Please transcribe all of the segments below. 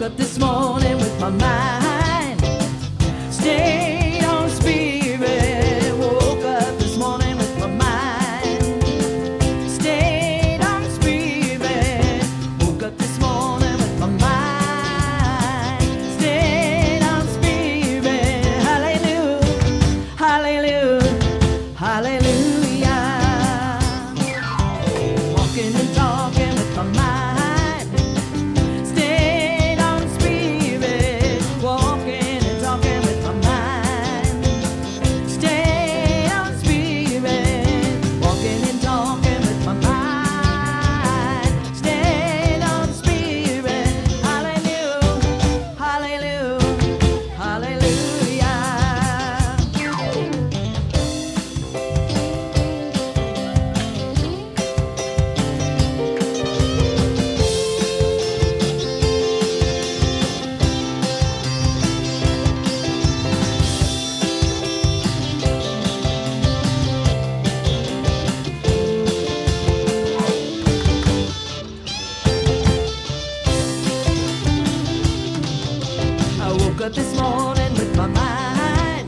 up this morning with my mind stayed on spirit. Woke up this morning with my mind stayed on spirit. Woke up this morning with my mind stayed on spirit. Hallelujah, hallelujah, hallelujah. Walking and talking with my mind. This morning with my mind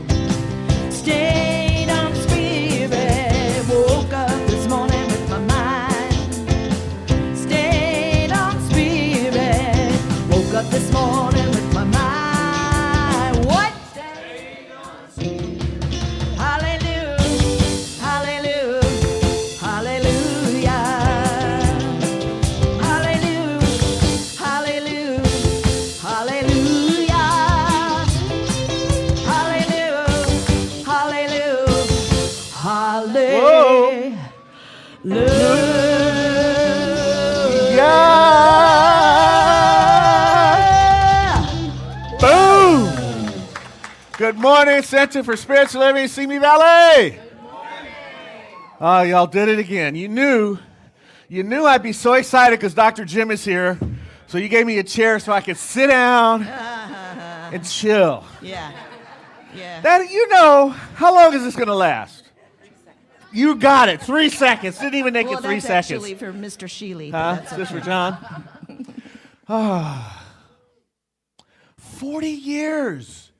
stayed on spirit. Woke up this morning with my mind stayed on spirit. Woke up this morning with my mind. What? Stayed on spirit. Hallelujah, hallelujah, hallelujah, hallelujah, hallelujah, hallelujah. Boom! Good morning, Center for Spiritual Living, Simi Valley. Oh, y'all did it again. You knew I'd be so excited because Dr. Jim is here. So you gave me a chair so I could sit down and chill. Yeah. How long is this going to last? You got it. 3 seconds. Didn't even make it 3 seconds. That's actually for Mr. Sheeley. Huh? That's Just okay. for John? 40 years.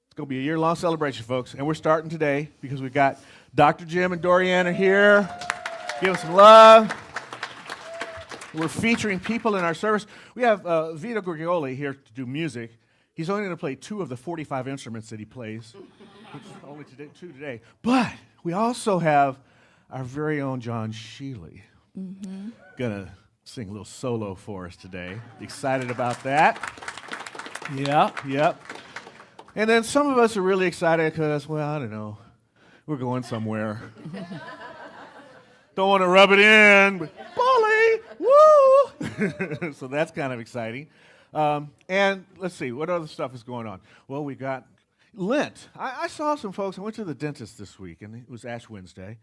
It's going to be a year-long celebration, folks. And we're starting today because we've got Dr. Jim and Dorianne here. Give us some love. We're featuring people in our service. We have Vito Grigoli here to do music. He's only going to play 2 of the 45 instruments that he plays. Only 2 today. But we also have our very own John Sheeley. Gonna sing a little solo for us today. Excited about that. Yep. And then some of us are really excited because, well, I don't know, we're going somewhere. Don't want to rub it in, but Polly, woo! So that's kind of exciting. And let's see, what other stuff is going on? Well, we got Lent. I saw some folks. I went to the dentist this week, and it was Ash Wednesday.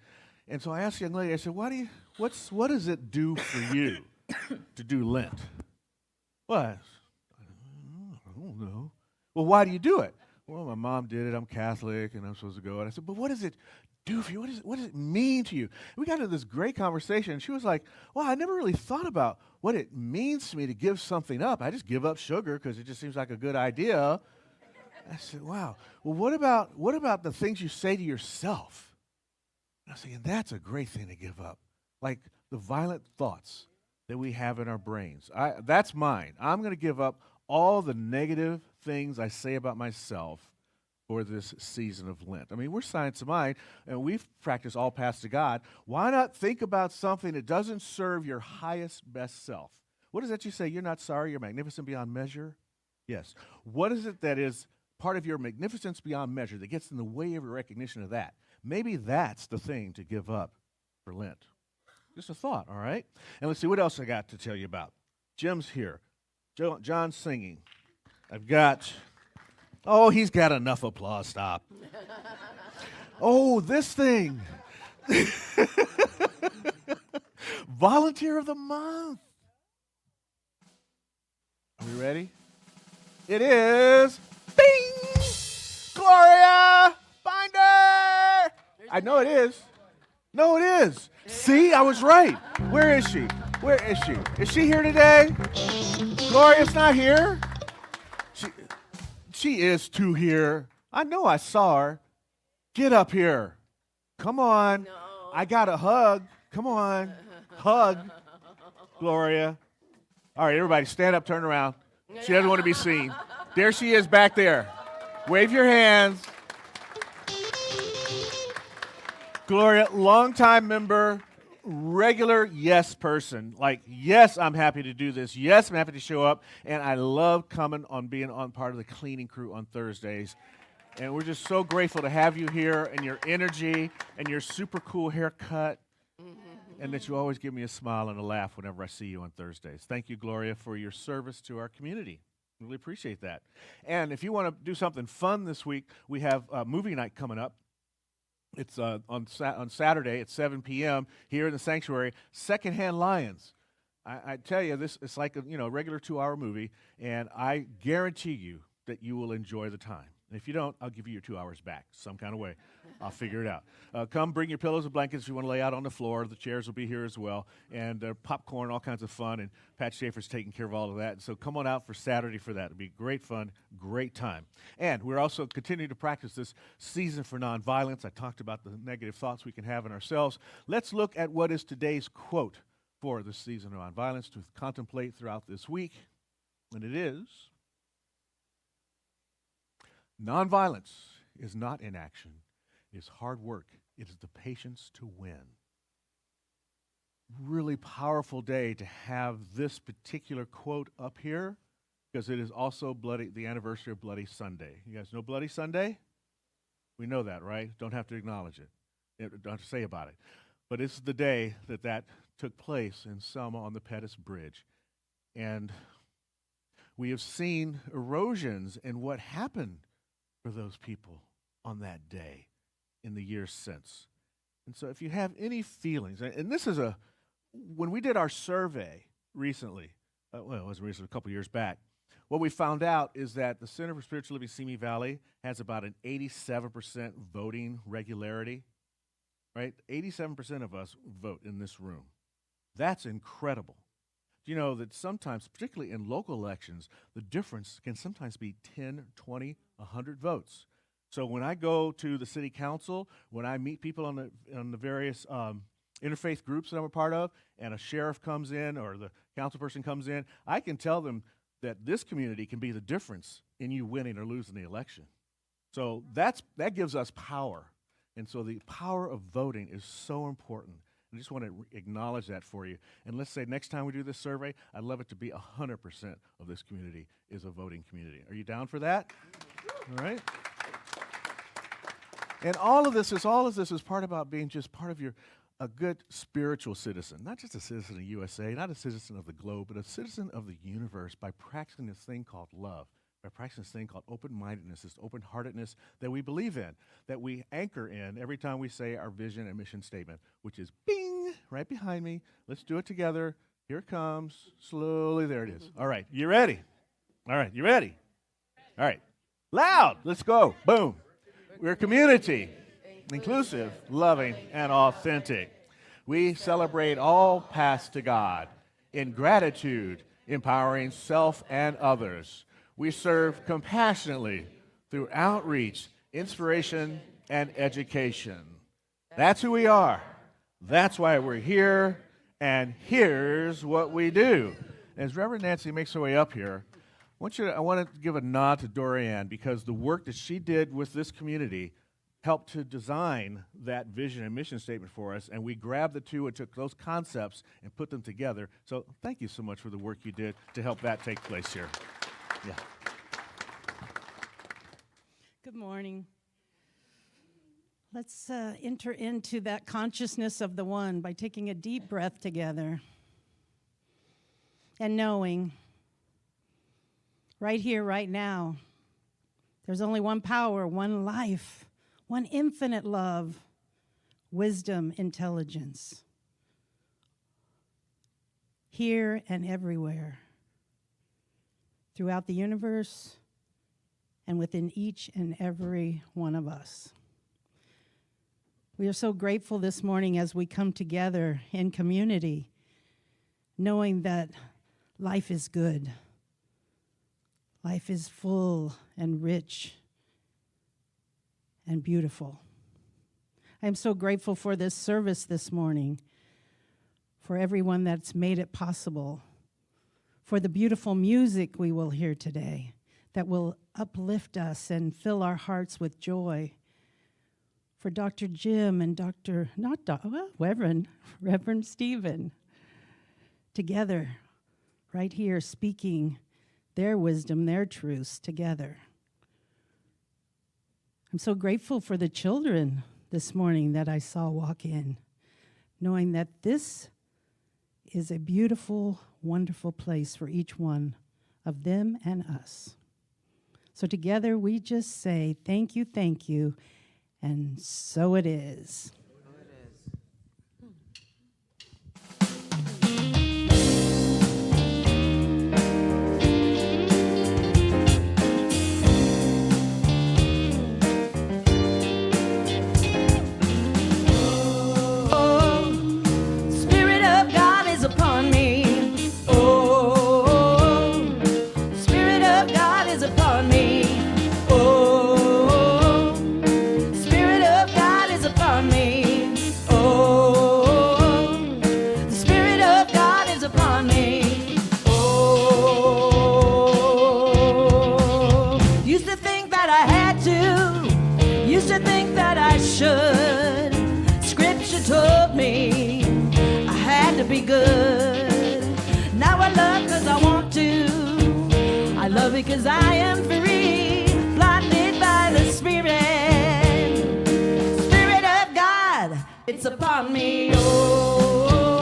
And so I asked the young lady, I said, what does it do for you to do Lent? What? I don't know. Well, why do you do it? Well, my mom did it. I'm Catholic, and I'm supposed to go. And I said, but what does it do for you? What does it mean to you? And we got into this great conversation, and she was like, well, I never really thought about what it means to me to give something up. I just give up sugar because it just seems like a good idea. I said, wow. Well, what about the things you say to yourself? And I was thinking, that's a great thing to give up. Like the violent thoughts that we have in our brains. That's mine. I'm going to give up all the negative things I say about myself for this season of Lent. I mean, we're Science of Mind, and we've practiced all paths to God. Why not think about something that doesn't serve your highest, best self? What is that you say? You're not sorry, you're magnificent beyond measure? Yes. What is it that is part of your magnificence beyond measure that gets in the way of your recognition of that? Maybe that's the thing to give up for Lent. Just a thought, all right? And let's see what else I got to tell you about. Jim's here. John's singing. I've got, he's got enough applause. Stop. This thing. Volunteer of the Month. Are we ready? It is, bing, Gloria Binder. I know it is. No, it is. See, I was right. Where is she? Is she here today? Gloria's not here. She is too here. I know I saw her. Get up here. Come on. No. I got a hug. Come on. Hug. Gloria. All right, everybody, stand up, turn around. She doesn't want to be seen. There she is back there. Wave your hands. Gloria, longtime member, regular yes person. Like, yes, I'm happy to do this. Yes, I'm happy to show up. And I love coming on being on part of the cleaning crew on Thursdays. And we're just so grateful to have you here and your energy and your super cool haircut. And that you always give me a smile and a laugh whenever I see you on Thursdays. Thank you, Gloria, for your service to our community. Really appreciate that. And if you want to do something fun this week, we have movie night coming up. It's on Saturday at 7 p.m. here in the sanctuary. Secondhand Lions. I tell you, it's like a regular 2-hour movie, and I guarantee you that you will enjoy the time. And if you don't, I'll give you your 2 hours back some kind of way. I'll figure it out. Come bring your pillows and blankets if you want to lay out on the floor. The chairs will be here as well. And popcorn, all kinds of fun. And Pat Schaefer's taking care of all of that. So come on out for Saturday for that. It'll be great fun, great time. And we're also continuing to practice this season for nonviolence. I talked about the negative thoughts we can have in ourselves. Let's look at what is today's quote for this season of nonviolence to contemplate throughout this week. And it is, nonviolence is not inaction. It is hard work. It is the patience to win. Really powerful day to have this particular quote up here because it is also the anniversary of Bloody Sunday. You guys know Bloody Sunday? We know that, right? Don't have to acknowledge it. Don't have to say about it. But it's the day that took place in Selma on the Pettus Bridge. And we have seen erosions in what happened for those people on that day in the years since. And so if you have any feelings, and this is when we did our survey recently, it wasn't recently, a couple years back, what we found out is that the Center for Spiritual Living Simi Valley has about an 87% voting regularity, right? 87% of us vote in this room. That's incredible. Do you know that sometimes, particularly in local elections, the difference can sometimes be 10, 20, 100 votes. So when I go to the city council, when I meet people on the various interfaith groups that I'm a part of, and a sheriff comes in or the council person comes in, I can tell them that this community can be the difference in you winning or losing the election. So that gives us power. And so the power of voting is so important. I just want to acknowledge that for you. And let's say next time we do this survey, I'd love it to be 100% of this community is a voting community. Are you down for that? All right. And all of this is part about being just part of a good spiritual citizen, not just a citizen of the USA, not a citizen of the globe, but a citizen of the universe by practicing this thing called love, by practicing this thing called open-mindedness, this open-heartedness that we believe in, that we anchor in every time we say our vision and mission statement, which is bing, right behind me. Let's do it together. Here it comes. Slowly, there it is. All right, you ready? All right, you ready? All right, loud. Let's go. Boom. We're a community, inclusive, loving, and authentic. We celebrate all paths to God in gratitude, empowering self and others. We serve compassionately through outreach, inspiration, and education. That's who we are. That's why we're here, and here's what we do. As Reverend Nancy makes her way up here, I want to give a nod to Dorianne because the work that she did with this community helped to design that vision and mission statement for us, and we grabbed the two and took those concepts and put them together. So thank you so much for the work you did to help that take place here. Yeah. Good morning. Let's enter into that consciousness of the one by taking a deep breath together and knowing right here, right now, there's only one power, one life, one infinite love, wisdom, intelligence, here and everywhere, throughout the universe and within each and every one of us. We are so grateful this morning as we come together in community, knowing that life is good, Life is full and rich and beautiful. I am so grateful for this service this morning, for everyone that's made it possible, for the beautiful music we will hear today that will uplift us and fill our hearts with joy, for Dr. Jim and Reverend Stephen, together, right here, speaking their wisdom, their truths together. I'm so grateful for the children this morning that I saw walk in, knowing that this is a beautiful, wonderful place for each one of them and us. So together we just say thank you, and so it is. Be good. Now I love 'cause I want to. I love because I am free, blinded by the Spirit. Spirit of God, it's upon me. Oh,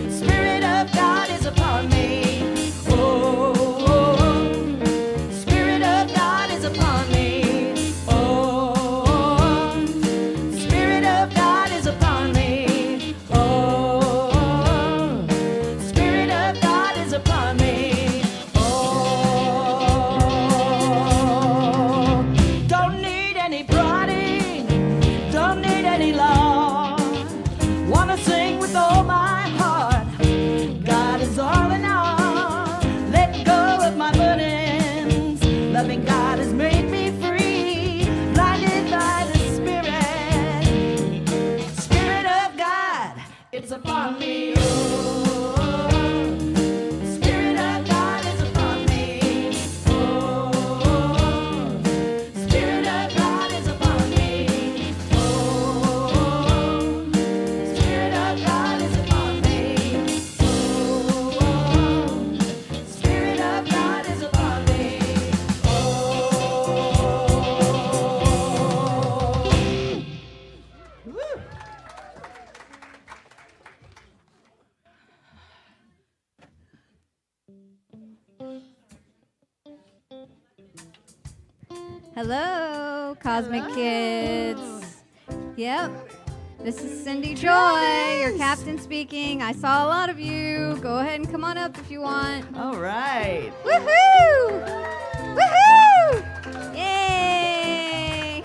Spirit of God is upon me. Oh, Spirit of God is upon me. Oh, Spirit of God is upon me. It's upon me, oh, Spirit of God is upon me, oh, Spirit of God is upon me, oh, Spirit of God is upon me, oh, Spirit of God is upon me, oh. Woo. Hello, Cosmic Kids. Yep, this is Cindy Joy, your captain speaking. I saw a lot of you. Go ahead and come on up if you want. All right. Woohoo! Woohoo! Yay!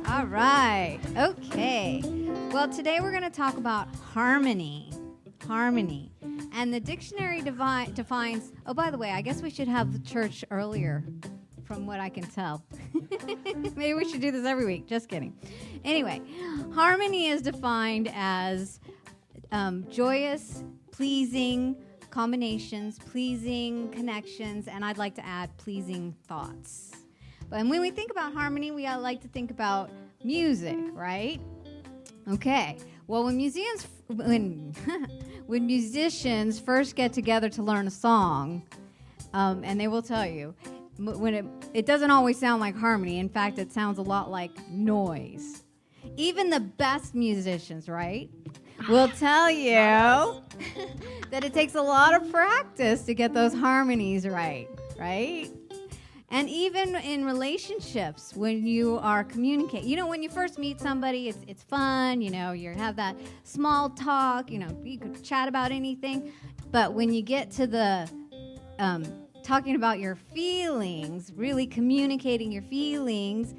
All right. Okay. Well, today we're going to talk about harmony. Harmony. And the dictionary defines, oh, by the way, I guess we should have the church earlier, from what I can tell. Maybe we should do this every week. Just kidding. Anyway, harmony is defined as joyous, pleasing combinations, pleasing connections, and I'd like to add pleasing thoughts. But when we think about harmony, we like to think about music, right? Okay. Well, when musicians first get together to learn a song, and they will tell you, when it doesn't always sound like harmony. In fact, it sounds a lot like noise. Even the best musicians, right, will tell you that it takes a lot of practice to get those harmonies right? And even in relationships, when you are communicating, when you first meet somebody, it's fun, you have that small talk, you could chat about anything. But when you get to the talking about your feelings, really communicating your feelings,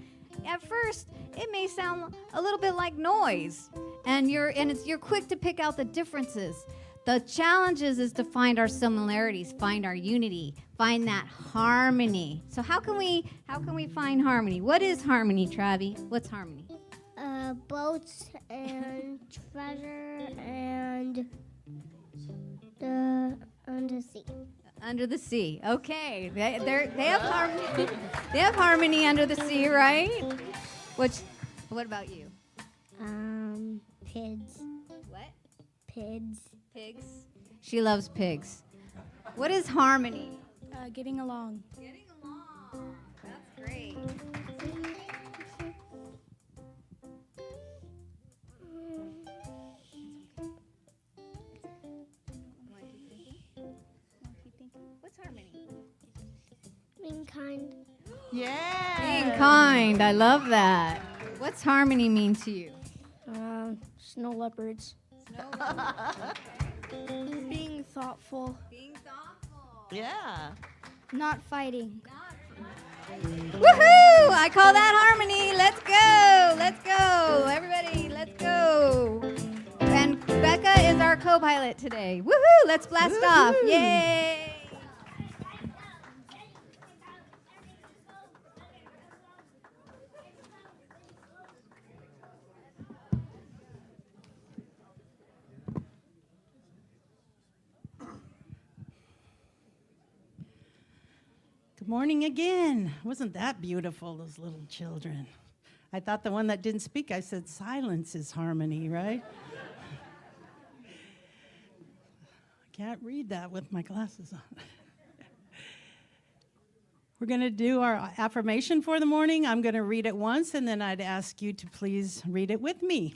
at first it may sound a little bit like noise, and you're quick to pick out the differences. The challenge is to find our similarities, find our unity, find that harmony. So how can we find harmony? What is harmony, Travi? What's harmony? Boats and treasure and the sea. Under the sea. Okay, they have harmony. They have harmony under the sea, right? What about you? Pigs. What? Pigs. Pigs. She loves pigs. What is harmony? Getting along. Getting along. That's great. What's harmony? Being kind. Yeah. Being kind. I love that. What's harmony mean to you? Snow leopards. Being thoughtful. Being thoughtful. Yeah. Not fighting. Woohoo! I call that harmony. Let's go. Let's go. Everybody, let's go. And Becca is our co-pilot today. Woohoo! Let's blast off. Yay! Good morning again. Wasn't that beautiful, those little children? I thought the one that didn't speak, I said silence is harmony, right? I can't read that with my glasses on. We're going to do our affirmation for the morning. I'm going to read it once, and then I'd ask you to please read it with me.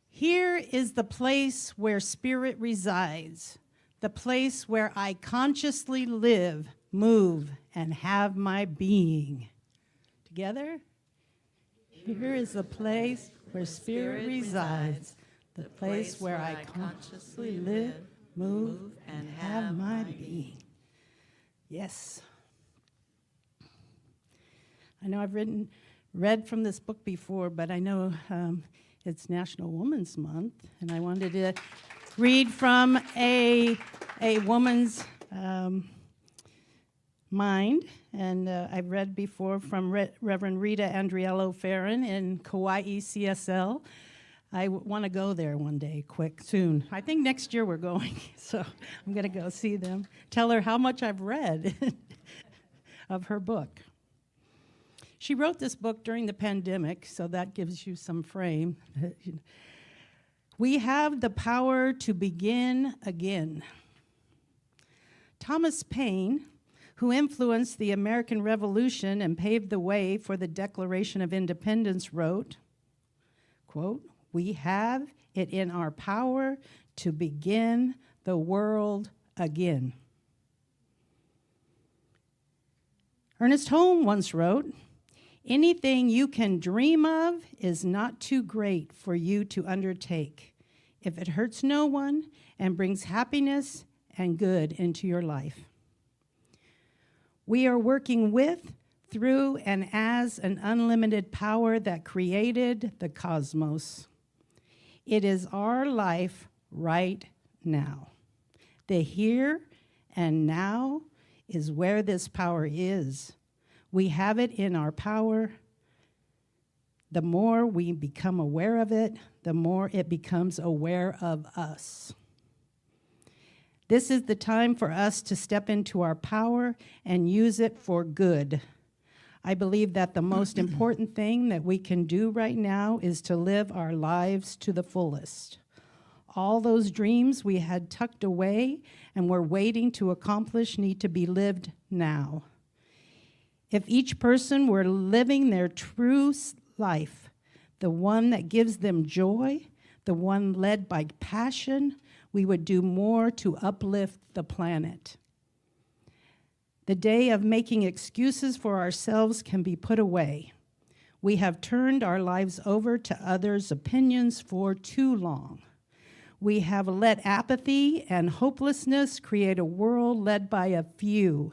Here is the place where spirit resides, the place where I consciously live, move, and have my being. Together? Here is the place where spirit resides, the place where I consciously live, move, and have my being. Yes. I know I've read from this book before, but I know it's National Women's Month, and I wanted to read from a woman's mind, and I've read before from Reverend Rita Andriello Farron in Kauai CSL. I want to go there one day, soon. I think next year we're going, so I'm going to go see them. Tell her how much I've read of her book. She wrote this book during the pandemic, so that gives you some frame. We have the power to begin again. Thomas Paine, who influenced the American Revolution and paved the way for the Declaration of Independence, wrote, quote, "We have it in our power to begin the world again." Ernest Holmes once wrote, "Anything you can dream of is not too great for you to undertake if it hurts no one and brings happiness and good into your life." We are working with, through, and as an unlimited power that created the cosmos. It is our life right now. The here and now is where this power is. We have it in our power. The more we become aware of it, the more it becomes aware of us. This is the time for us to step into our power and use it for good. I believe that the most important thing that we can do right now is to live our lives to the fullest. All those dreams we had tucked away and were waiting to accomplish need to be lived now. If each person were living their true life, the one that gives them joy, the one led by passion, we would do more to uplift the planet. The day of making excuses for ourselves can be put away. We have turned our lives over to others' opinions for too long. We have let apathy and hopelessness create a world led by a few.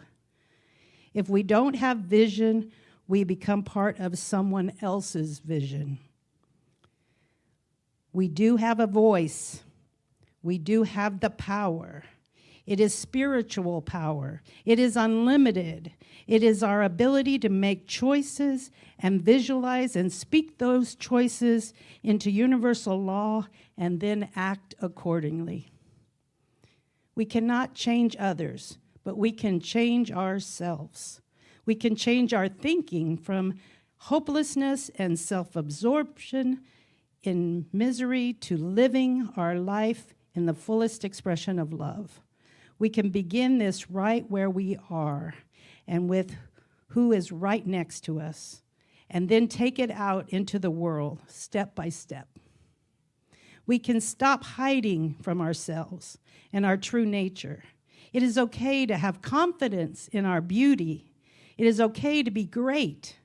If we don't have vision, we become part of someone else's vision. We do have a voice. We do have the power. It is spiritual power. It is unlimited. It is our ability to make choices and visualize and speak those choices into universal law and then act accordingly. We cannot change others, but we can change ourselves. We can change our thinking from hopelessness and self-absorption in misery to living our life in the fullest expression of love. We can begin this right where we are and with who is right next to us, and then take it out into the world step by step. We can stop hiding from ourselves and our true nature. It is okay to have confidence in our beauty. It is okay to be great.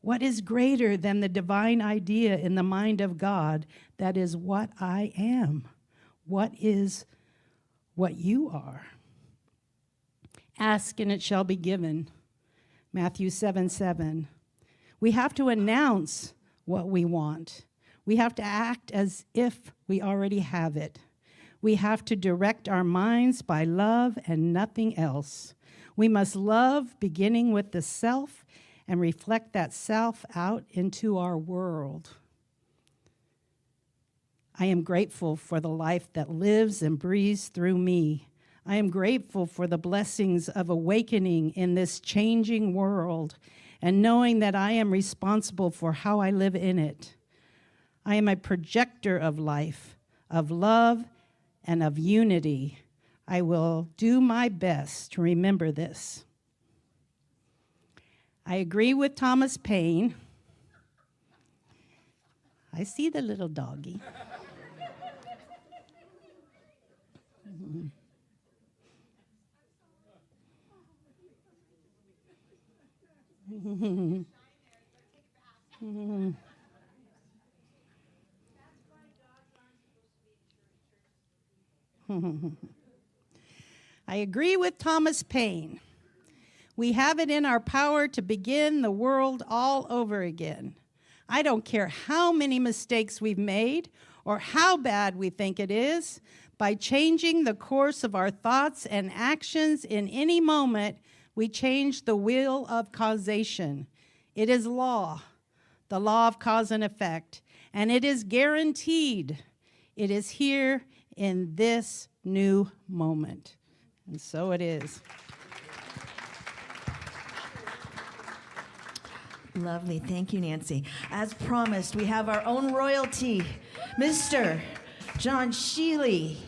What is greater than the divine idea in the mind of God that is what I am? What is what you are? Ask and it shall be given. Matthew 7:7. We have to announce what we want. We have to act as if we already have it. We have to direct our minds by love and nothing else. We must love beginning with the self and reflect that self out into our world. I am grateful for the life that lives and breathes through me. I am grateful for the blessings of awakening in this changing world and knowing that I am responsible for how I live in it. I am a projector of life, of love, and of unity. I will do my best to remember this. I agree with Thomas Paine. I see the little doggy. I agree with Thomas Paine. We have it in our power to begin the world all over again. I don't care how many mistakes we've made or how bad we think it is. By changing the course of our thoughts and actions in any moment, we change the wheel of causation. It is law, the law of cause and effect, and it is guaranteed. It is here in this new moment. And so it is. Lovely. Thank you, Nancy. As promised, we have our own royalty, Mr. John Sheeley.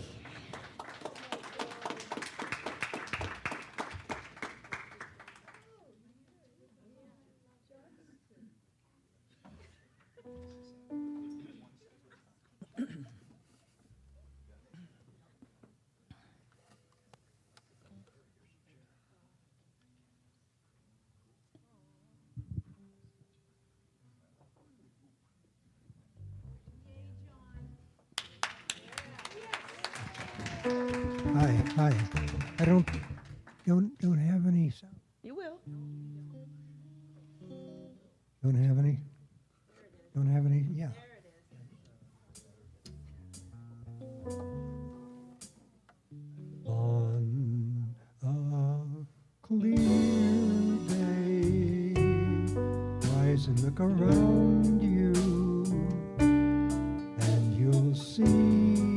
Hi. I don't have any sound. You will. Don't have any? Don't have any? Yeah. On a clear day, rise and look around you, and you'll see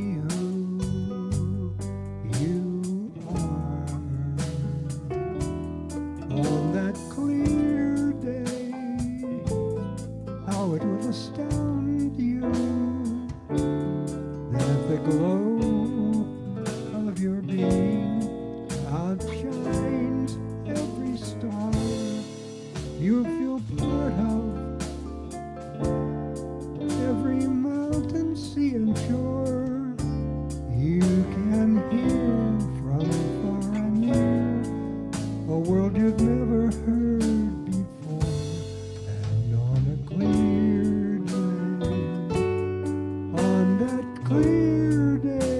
astound you that the glow of your being outshines every star you feel part of, every mountain, sea, and shore. You can hear from far and near a world you've never heard before, and on a clear clear day.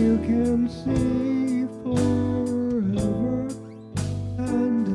you can see forever and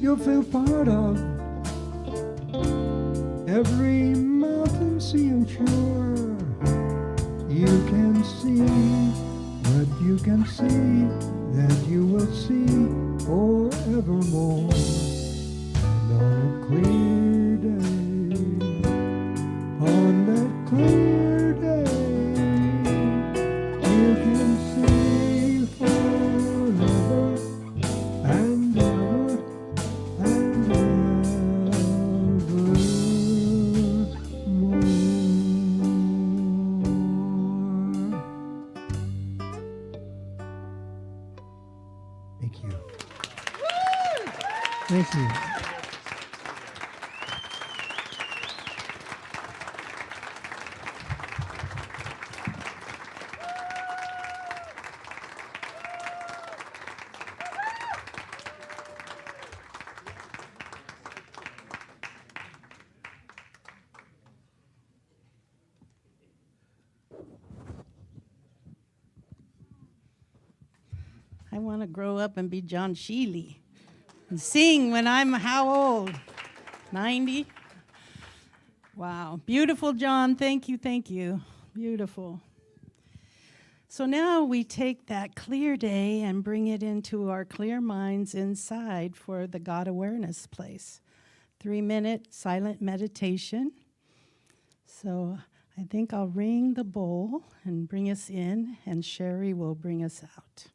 you'll feel part of every mountain, sea, and shore. You can see what you can see, that you will see forevermore. And on a clear day, on that clear day, you can see forever and ever and evermore. Thank you. Thank you. I want to grow up and be John Sheeley and sing when I'm how old? 90? Wow. Beautiful, John. Thank you, thank you. Beautiful. So now we take that clear day and bring it into our clear minds inside for the God awareness place. 3-minute silent meditation. So I think I'll ring the bowl and bring us in, and Cherie will bring us out.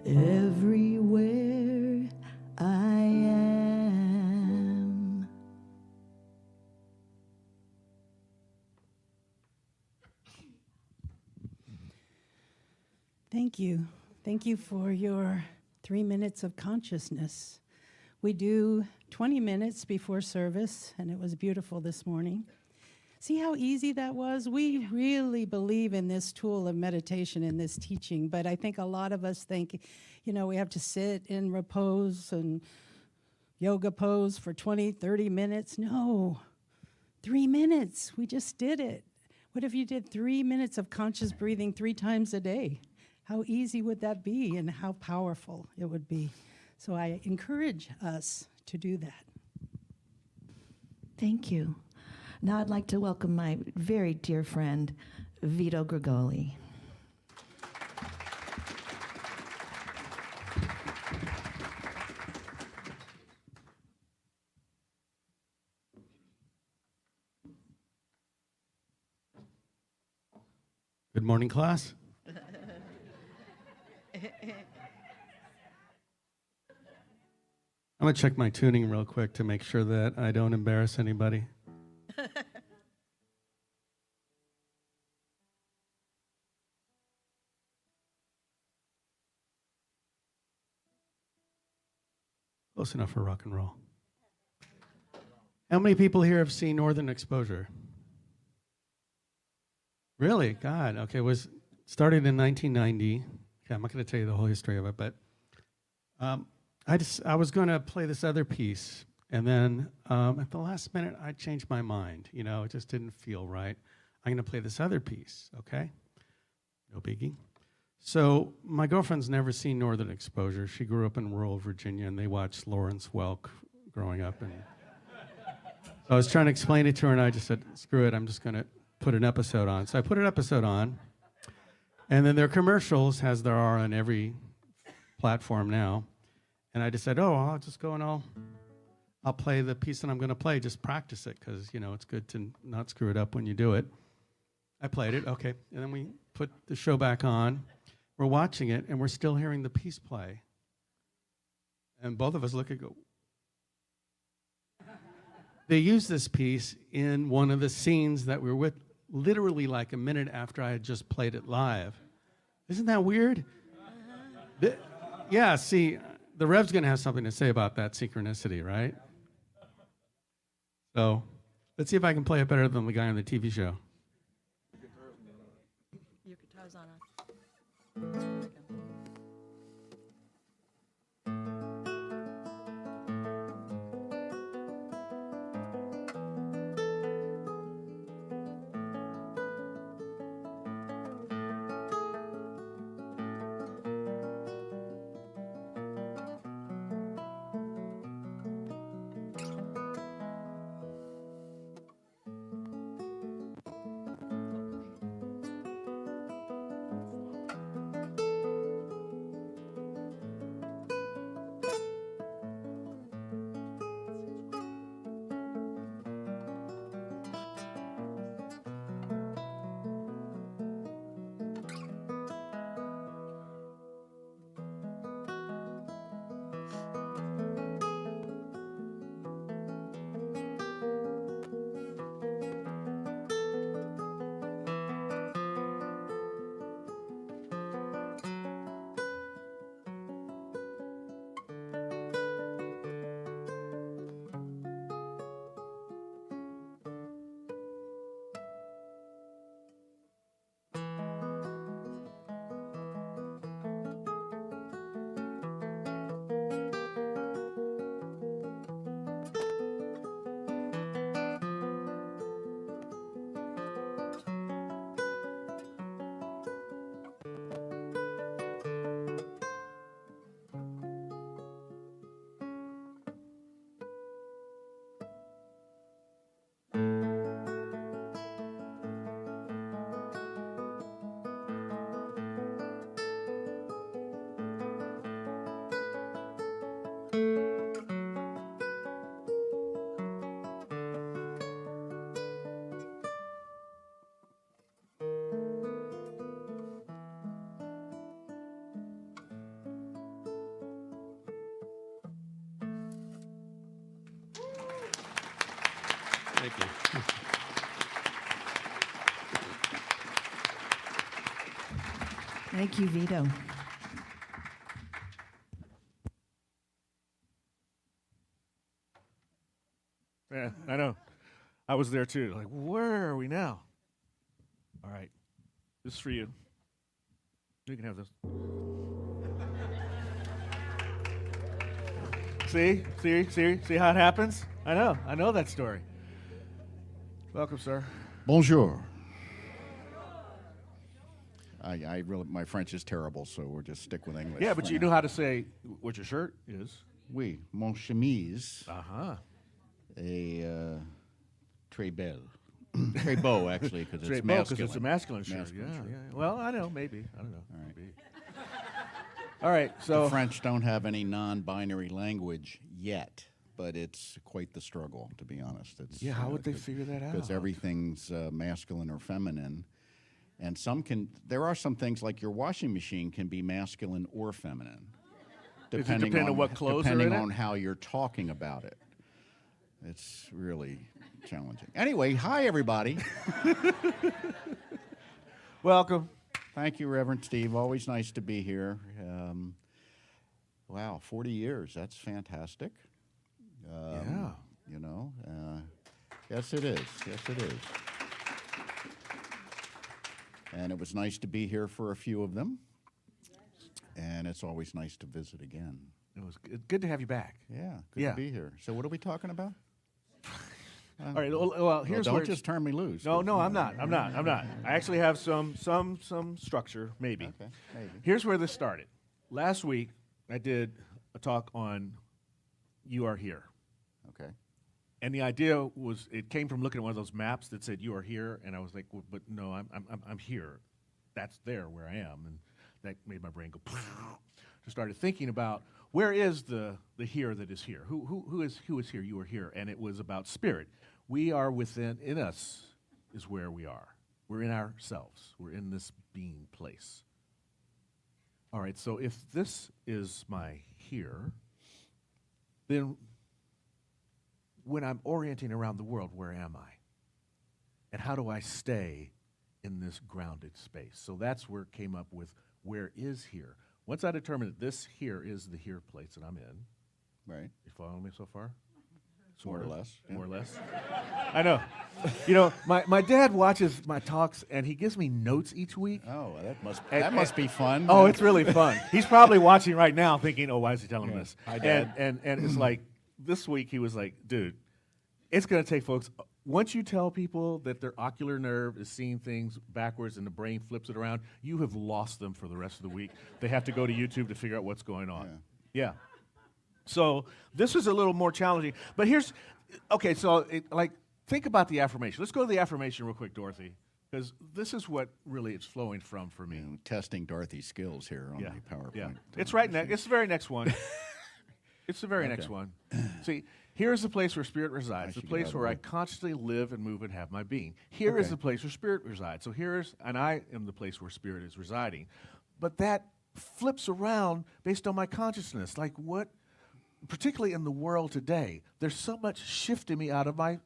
everywhere I am. Thank you. Thank you for your 3 minutes of consciousness. We do 20 minutes before service, and it was beautiful this morning. See how easy that was? We really believe in this tool of meditation and this teaching, but I think a lot of us think, we have to sit in repose and yoga pose for 20, 30 minutes. No, 3 minutes. We just did it. What if you did 3 minutes of conscious breathing 3 times a day? How easy would that be and how powerful it would be? So I encourage us to do that. Thank you. Now I'd like to welcome my very dear friend, Vito Grigoli. Good morning, class. I'm going to check my tuning real quick to make sure that I don't embarrass anybody. Close enough for rock and roll. How many people here have seen Northern Exposure? Really? God. Okay, it was started in 1990. Okay, I'm not going to tell you the whole history of it, but I was going to play this other piece, and then at the last minute, I changed my mind. It just didn't feel right. I'm going to play this other piece, okay? No biggie. So my girlfriend's never seen Northern Exposure. She grew up in rural Virginia, and they watched Lawrence Welk growing up. And so I was trying to explain it to her, and I just said, screw it, I'm just going to put an episode on. So I put an episode on, and then their commercials, as there are on every platform now, and I just said, I'll just go and I'll play the piece that I'm going to play, just practice it, because, it's good to not screw it up when you do it. I played it, okay, and then we put the show back on. We're watching it, and we're still hearing the piece play. And both of us look and go. They used this piece in one of the scenes that we were with, literally like a minute after I had just played it live. Isn't that weird? Yeah, see, the Rev's going to have something to say about that synchronicity, right? So let's see if I can play it better than the guy on the TV show. Your guitar's on us. Thank you. Thank you, Vito. Yeah, I know. I was there too. Like, where are we now? All right, this is for you. You can have this. See how it happens? I know that story. Welcome, sir. Bonjour. I really, my French is terrible, so we'll just stick with English. Yeah, but for you now. know how to say what your shirt is. Oui, mon chemise Uh-huh. est très belle. Très beau, actually, because it's Straight bow, masculine. because it's a masculine shirt. Masculine shirt. Yeah. Well, I know, maybe. I don't know. All right. Maybe. All right, so The French don't have any non-binary language yet, but it's quite the struggle, to be honest. It's, yeah, how would they figure that out? Because everything's masculine or feminine. And there are some things like your washing machine can be masculine or feminine. Does it depend on what clothes are in depending it? on how you're talking about it. It's really challenging. Anyway, hi, everybody. Welcome. Thank you, Reverend Steve. Always nice to be here. Wow, 40 years. That's fantastic. Yeah. You know, yes, it is. Yes, it is. And it was nice to be here for a few of them. And it's always nice to visit again. It was good to have you back. Yeah, good Yeah. to be here. So what are we talking about? All right. Well, here's don't where just turn me loose. No, I'm not. I actually have some structure, maybe. Okay, maybe. Here's where this started. Last week, I did a talk on "You Are Here," Okay. and the idea was it came from looking at one of those maps that said "You Are Here," and I was like, well, "But no, I'm here. That's there where I am," and that made my brain go. Just started thinking about where is the here that is here. Who is here? You are here, and it was about spirit. We are in us is where we are. We're in ourselves. We're in this being place. All right, so if this is my here, then when I'm orienting around the world, where am I? And how do I stay in this grounded space? So that's where it came up with where is here. Once I determined that this here is the here place that I'm in, Right. you following me so far? More or Sort of. less. More or less. I know. You know, my dad watches my talks, and he gives me notes each week. Oh, And- that must be fun. Oh, it's really fun. He's probably watching right now thinking, oh, why is he telling Yeah. this? Hi, Dad. And it's like, this week he was like, dude, it's going to take folks, once you tell people that their ocular nerve is seeing things backwards and the brain flips it around, you have lost them for the rest of the week. They have to go to YouTube to figure out what's going on. Yeah. So this is a little more challenging. But think about the affirmation. Let's go to the affirmation real quick, Dorothy, because this is what really it's flowing from for me. You know, testing Dorothy's skills here on the PowerPoint. Yeah. It's right next. It's the very next one. It's the very next one. See, here is the place where spirit resides, the should get place out of the where I way. consciously live and move and have my being. Here is Okay. the place where spirit resides. So and I am the place where spirit is residing. But that flips around based on my consciousness. Like what, particularly in the world today, there's so much shifting me out of my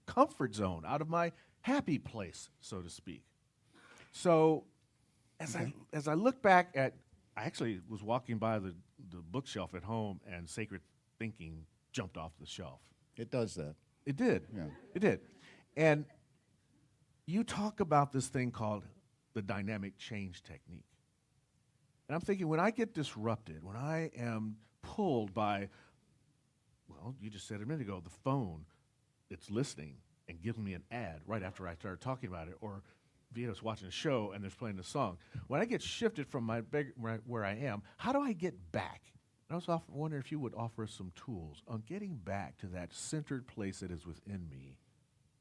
comfort zone, out of my happy place, so to speak. So as I look back at, I actually was walking by the bookshelf at home, and Sacred Thinking jumped off the shelf. It does that. It did. Yeah. It did. And you talk about this thing called the dynamic change technique. And I'm thinking, when I get disrupted, when I am pulled by, well, you just said a minute ago, the phone, it's listening and giving me an ad right after I started talking about it, or Vito's watching a show and there's playing a song. When I get shifted from where I am, how do I get back? And I was wondering if you would offer us some tools on getting back to that centered place that is within me,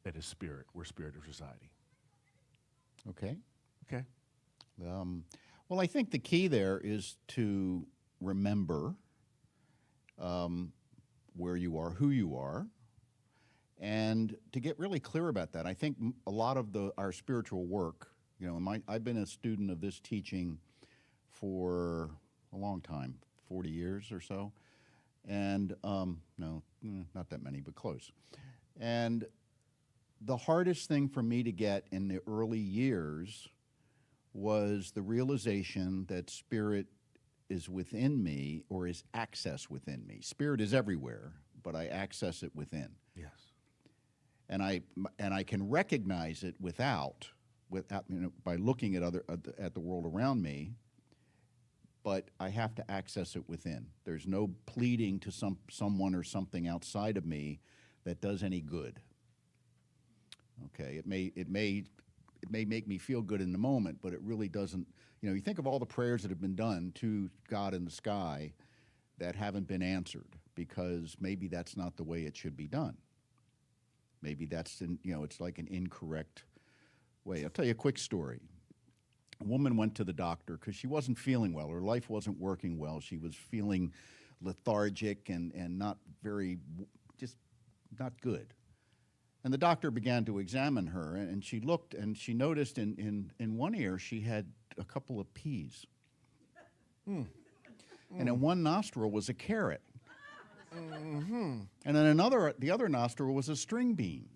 that is spirit, where spirit is residing. Okay. Okay? Well, I think the key there is to remember where you are, who you are, and to get really clear about that. I think a lot of our spiritual work, you know, I've been a student of this teaching for a long time, 40 years or so, and no, not that many, but close. And the hardest thing for me to get in the early years was the realization that spirit is within me, or is access within me. Spirit is everywhere, but I access it within. Yes. And I can recognize it without by looking at the world around me, but I have to access it within. There's no pleading to someone or something outside of me that does any good. Okay, it may make me feel good in the moment, but it really doesn't. You know, you think of all the prayers that have been done to God in the sky that haven't been answered because maybe that's not the way it should be done. Maybe that's it's like an incorrect way. I'll tell you a quick story. A woman went to the doctor because she wasn't feeling well. Her life wasn't working well. She was feeling lethargic and not very, just not good. And the doctor began to examine her, and she looked, and she noticed in one ear she had a couple of peas. And in one nostril was a carrot. And in the other nostril was a string bean.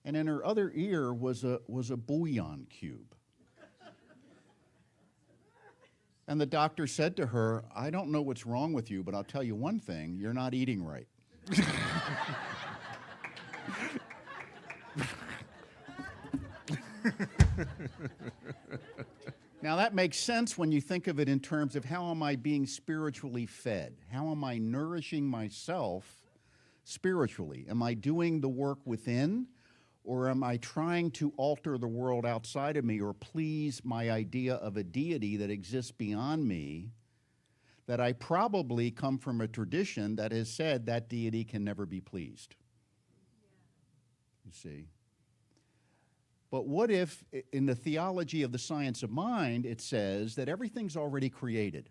And in her other ear was a bouillon cube. And the doctor said to her, "I don't know what's wrong with you, but I'll tell you one thing, you're not eating right." Now that makes sense when you think of it in terms of how am I being spiritually fed? How am I nourishing myself spiritually? Am I doing the work within, or am I trying to alter the world outside of me or please my idea of a deity that exists beyond me, that I probably come from a tradition that has said that deity can never be pleased? You see? But what if, in the theology of the science of mind, it says that everything's already created?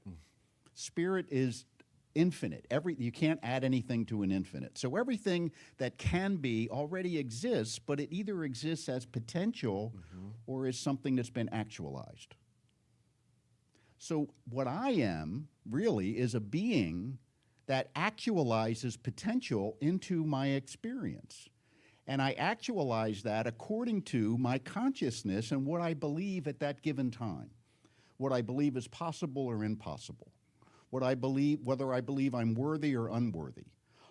Spirit is infinite. You can't add anything to an infinite. So everything that can be already exists, but it either exists as potential or as something that's been actualized. So what I am, really, is a being that actualizes potential into my experience. And I actualize that according to my consciousness and what I believe at that given time, what I believe is possible or impossible, whether I believe I'm worthy or unworthy.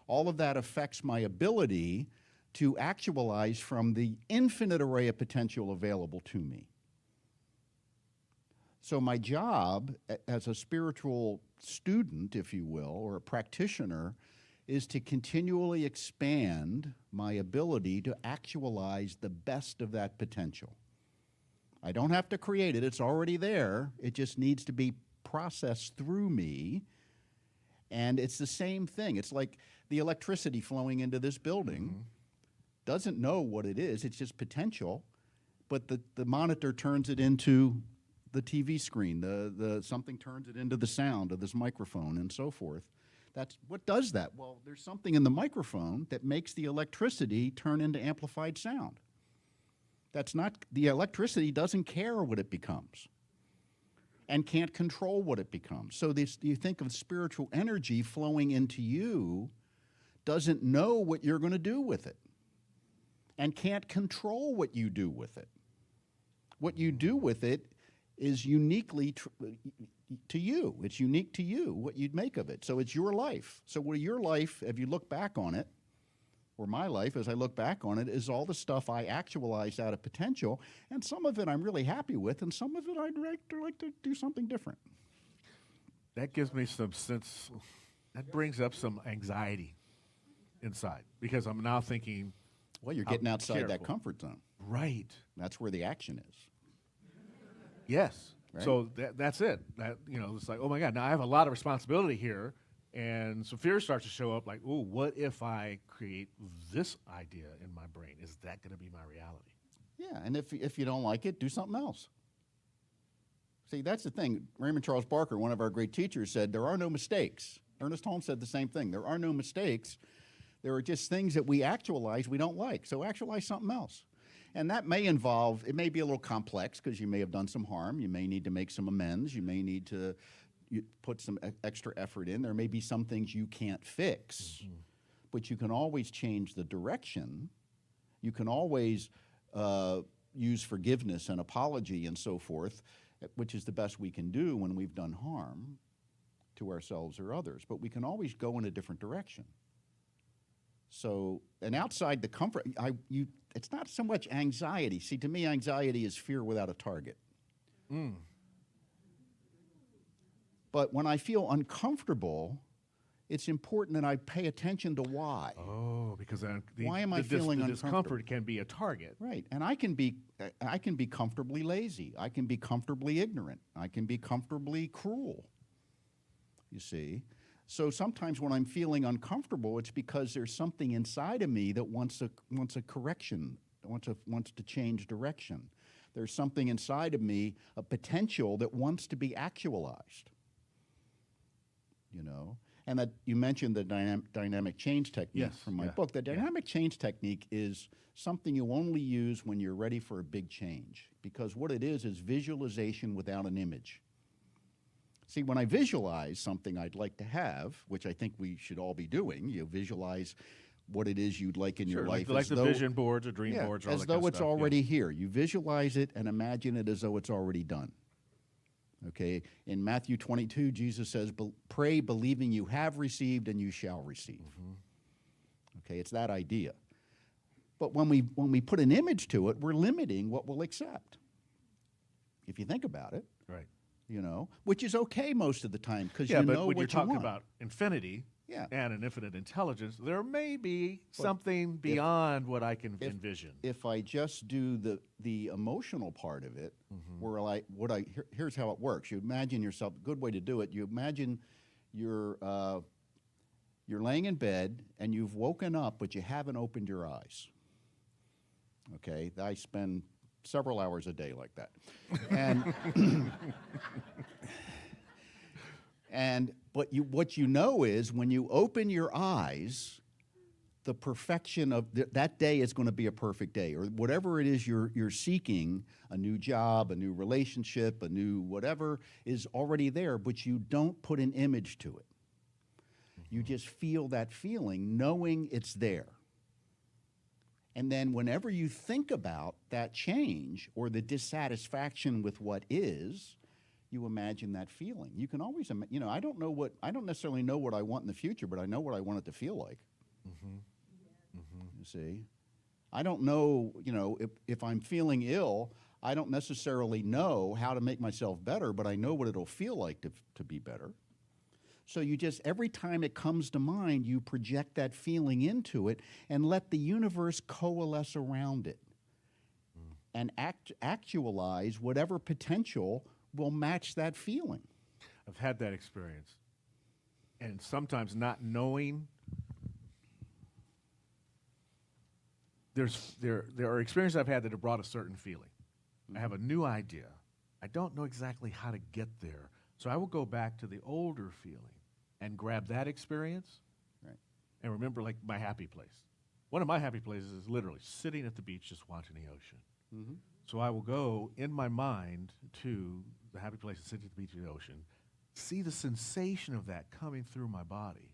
All of that affects my ability to actualize from the infinite array of potential available to me. So my job as a spiritual student, if you will, or a practitioner, is to continually expand my ability to actualize the best of that potential. I don't have to create it, it's already there. It just needs to be processed through me. And it's the same thing. It's like the electricity flowing into this building doesn't know what it is, it's just potential, but the monitor turns it into the TV screen, something turns it into the sound of this microphone and so forth. What does that? Well, there's something in the microphone that makes the electricity turn into amplified sound. The electricity doesn't care what it becomes and can't control what it becomes. So you think of spiritual energy flowing into you, doesn't know what you're going to do with it and can't control what you do with it. What you do with it is uniquely to you. It's unique to you, what you'd make of it. So it's your life. So your life, if you look back on it, or my life as I look back on it, is all the stuff I actualized out of potential, and some of it I'm really happy with, and some of it I'd like to do something different. That gives me some sense, that brings up some anxiety inside, because I'm now thinking, well, you're getting outside that careful. comfort zone. Right. That's where the action is. Yes. Right? So that's it. It's like, oh my God, now I have a lot of responsibility here, and some fear starts to show up. Like, oh, what if I create this idea in my brain? Is that going to be my reality? Yeah, and if you don't like it, do something else. See, that's the thing. Raymond Charles Barker, one of our great teachers, said there are no mistakes. Ernest Holmes said the same thing. There are no mistakes. There are just things that we actualize we don't like. So actualize something else. And that may involve, it may be a little complex because you may have done some harm. You may need to make some amends. You may need to put some extra effort in. There may be some things you can't fix. But you can always change the direction You can always use forgiveness and apology and so forth, which is the best we can do when we've done harm to ourselves or others. But we can always go in a different direction. So, and outside the comfort, it's not so much anxiety. See, to me, anxiety is fear without a target. But when I feel uncomfortable, it's important that I pay attention to why. Oh, because Why am I feeling the uncomfortable? discomfort can be a target. Right, and I can be comfortably lazy. I can be comfortably ignorant. I can be comfortably cruel. You see, so sometimes when I'm feeling uncomfortable, it's because there's something inside of me that wants a correction, wants to change direction. There's something inside of me, a potential that wants to be actualized. You know, and that you mentioned the dynamic change technique Yes, from my yeah, book. The dynamic change technique is something you only use when you're ready for a big change, because what it is visualization without an image. See, when I visualize something I'd like to have, which I think we should all be doing, you visualize what it is you'd like in your life. Like as the though, vision boards or dream boards. Or all as that though kind of it's stuff, already here. You visualize it and imagine it as though it's already done. Okay, in Matthew 22, Jesus says, pray believing you have received and you shall receive. Okay, it's that idea. But when we put an image to it, we're limiting what we'll accept. If you think about it. Right. You know, which is okay most of the time because Yeah, you but know when you're what you talking want. about infinity Yeah. and an infinite intelligence, there may be something beyond what I can envision. If I just do the emotional part of it, here's how it works. You imagine yourself. A good way to do it. You imagine you're laying in bed and you've woken up, but you haven't opened your eyes. Okay, I spend several hours a day like that, and what you know is when you open your eyes, the perfection of that day is going to be a perfect day, or whatever it is you're seeking, a new job, a new relationship, a new whatever is already there, but you don't put an image to it. You just feel that feeling, knowing it's there. And then whenever you think about that change or the dissatisfaction with what is, you imagine that feeling. You can always, I don't necessarily know what I want in the future, but I know what I want it to feel like. You see? I don't know, if I'm feeling ill, I don't necessarily know how to make myself better, but I know what it'll feel like to be better. So you just, every time it comes to mind, you project that feeling into it and let the universe coalesce around it and actualize whatever potential will match that feeling. I've had that experience. And sometimes not knowing, there are experiences I've had that have brought a certain feeling. I have a new idea. I don't know exactly how to get there. So I will go back to the older feeling and grab that experience, Right. and remember, like, my happy place. One of my happy places is literally sitting at the beach just watching the ocean. So I will go in my mind to the happy place and sit at the beach of the ocean, see the sensation of that coming through my body,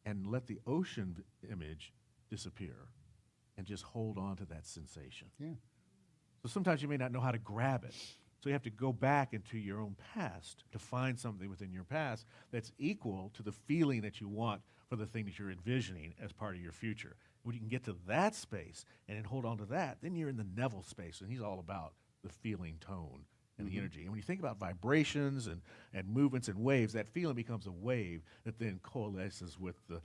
and let the ocean image disappear, and just hold on to that sensation. Yeah. So sometimes you may not know how to grab it. So you have to go back into your own past to find something within your past that's equal to the feeling that you want for the thing that you're envisioning as part of your future. When you can get to that space and then hold on to that, then you're in the Neville space, and he's all about the feeling tone and the energy. And when you think about vibrations and movements and waves, that feeling becomes a wave that then coalesces with the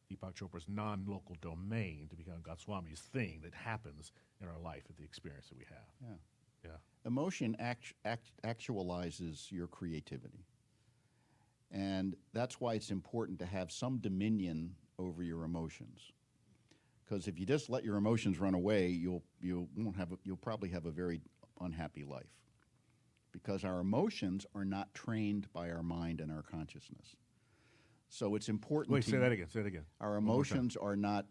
Deepak Chopra's non-local domain to become Goswami's thing that happens in our life at the experience that we have. Yeah. Yeah. Emotion actualizes your creativity. And that's why it's important to have some dominion over your emotions. Because if you just let your emotions run away, you'll probably have a very unhappy life. Because our emotions are not trained by our mind and our consciousness. So it's important. Wait, say that again. Say it again. Our emotions are not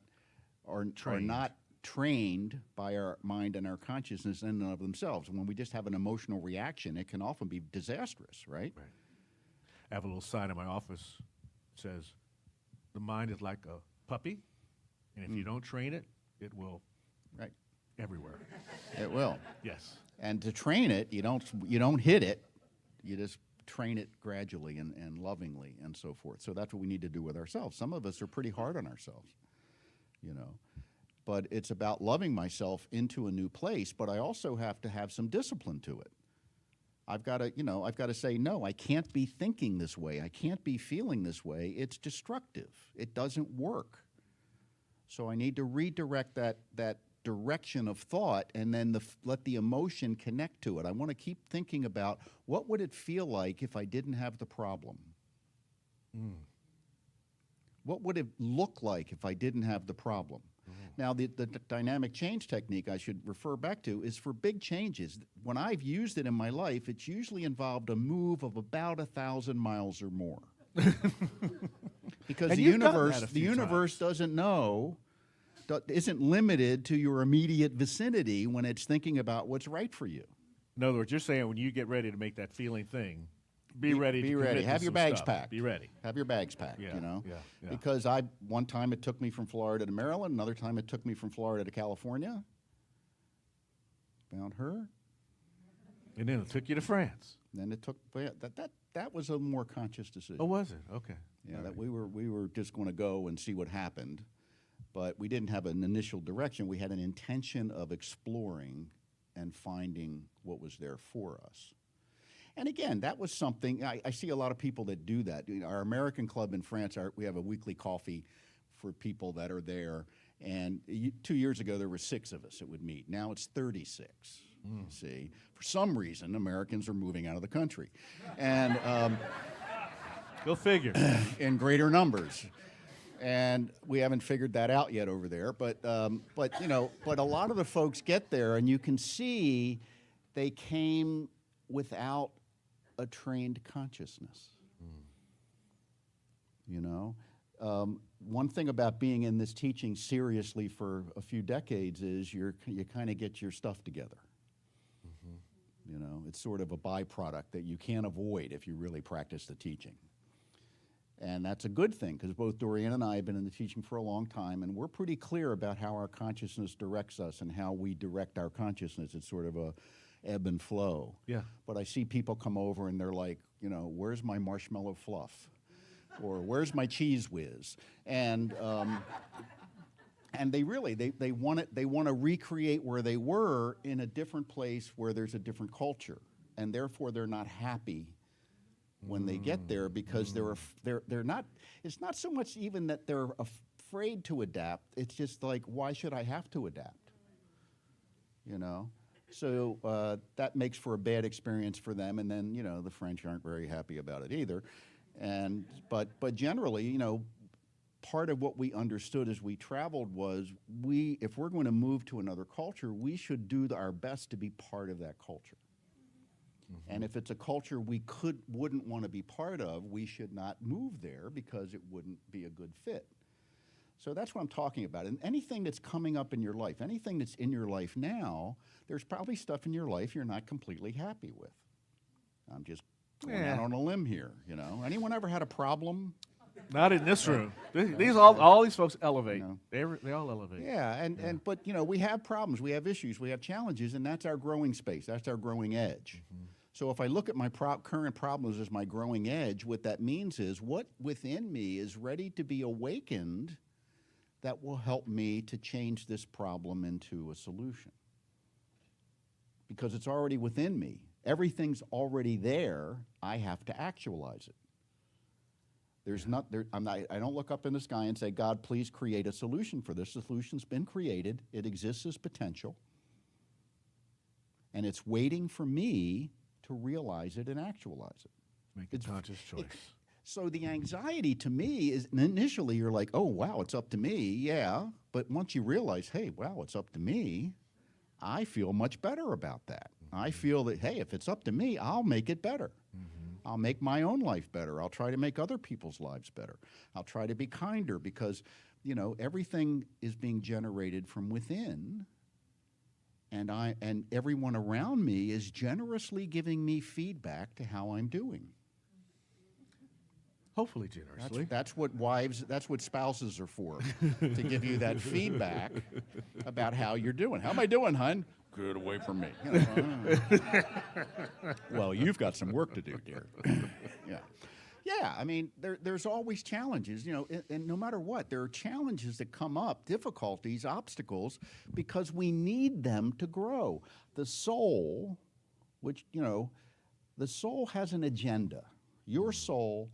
trained by our mind and our consciousness in and of themselves. When we just have an emotional reaction, it can often be disastrous, right? Right. I have a little sign in my office that says, the mind is like a puppy, and if you don't train it, it will Right. everywhere. It will. Yes. And to train it, you don't hit it. You just train it gradually and lovingly and so forth. So that's what we need to do with ourselves. Some of us are pretty hard on ourselves, you know. But it's about loving myself into a new place, but I also have to have some discipline to it. I've got to say, no, I can't be thinking this way. I can't be feeling this way. It's destructive. It doesn't work. So I need to redirect that direction of thought and then let the emotion connect to it. I want to keep thinking about what would it feel like if I didn't have the problem? What would it look like if I didn't have the problem? Now, the dynamic change technique I should refer back to is for big changes. When I've used it in my life, it's usually involved a move of about 1,000 miles or more. Because And the you've done that universe, a the few universe doesn't know, isn't limited to your immediate vicinity when it's thinking about what's right for you. In other words, you're saying when you get ready to make that feeling thing, be ready to Be commit ready. to Have your some bags stuff. packed. Be ready. Have your bags packed, Yeah, you know? yeah, yeah. Because one time it took me from Florida to Maryland, another time it took me from Florida to California. Found her. And then it took you to France. Then it took, that was a more conscious decision. Oh, was it? Okay. Yeah, All that right. we were just going to go and see what happened, but we didn't have an initial direction. We had an intention of exploring and finding what was there for us. And again, that was something, I see a lot of people that do that. You know, our American club in France, we have a weekly coffee for people that are there. And 2 years ago, there were 6 of us that would meet. Now it's 36, you see. For some reason, Americans are moving out of the country. And Go figure. in greater numbers. And we haven't figured that out yet over there. But you know, but a lot of the folks get there, and you can see they came without a trained consciousness. You know, one thing about being in this teaching seriously for a few decades is you kind of get your stuff together. You know, it's sort of a byproduct that you can't avoid if you really practice the teaching. And that's a good thing, because both Dorian and I have been in the teaching for a long time, and we're pretty clear about how our consciousness directs us and how we direct our consciousness. It's sort of a ebb and flow. Yeah. But I see people come over and they're like, you know, where's my marshmallow fluff? Or where's my cheese whiz? And they really, they want to recreate where they were in a different place where there's a different culture. And therefore they're not happy when they get there, because they're not, it's not so much even that they're afraid to adapt, it's just like, why should I have to adapt? You know? So that makes for a bad experience for them, and then, you know, the French aren't very happy about it either. And but generally, you know, part of what we understood as we traveled was if we're going to move to another culture, we should do our best to be part of that culture. And if it's a culture we wouldn't want to be part of, we should not move there because it wouldn't be a good fit. So that's what I'm talking about. And anything that's coming up in your life, anything that's in your life now, there's probably stuff in your life you're not completely happy with. I'm just going out on a limb here, you know. Anyone ever had a problem? Not in this room. All these folks elevate. No. They all elevate. Yeah, but you know, we have problems, we have issues, we have challenges, and that's our growing space. That's our growing edge. So if I look at my current problems as my growing edge, what that means is what within me is ready to be awakened that will help me to change this problem into a solution. Because it's already within me. Everything's already there. I have to actualize it. I don't look up in the sky and say, God, please create a solution for this. The solution's been created. It exists as potential. And it's waiting for me to realize it and actualize it. Make a conscious choice. So the anxiety to me is, initially you're like, oh, wow, it's up to me. Yeah. But once you realize, hey, wow, it's up to me, I feel much better about that. I feel that, hey, if it's up to me, I'll make it better. I'll make my own life better. I'll try to make other people's lives better. I'll try to be kinder because, you know, everything is being generated from within, and everyone around me is generously giving me feedback to how I'm doing. Hopefully generously. That's what spouses are for, to give you that feedback about how you're doing. How am I doing, hon? Get away from me. You know, well, you've got some work to do, dear. Yeah. Yeah, I mean, there's always challenges, you know, and no matter what, there are challenges that come up, difficulties, obstacles, because we need them to grow. The soul, which, you know, the soul has an agenda. Your soul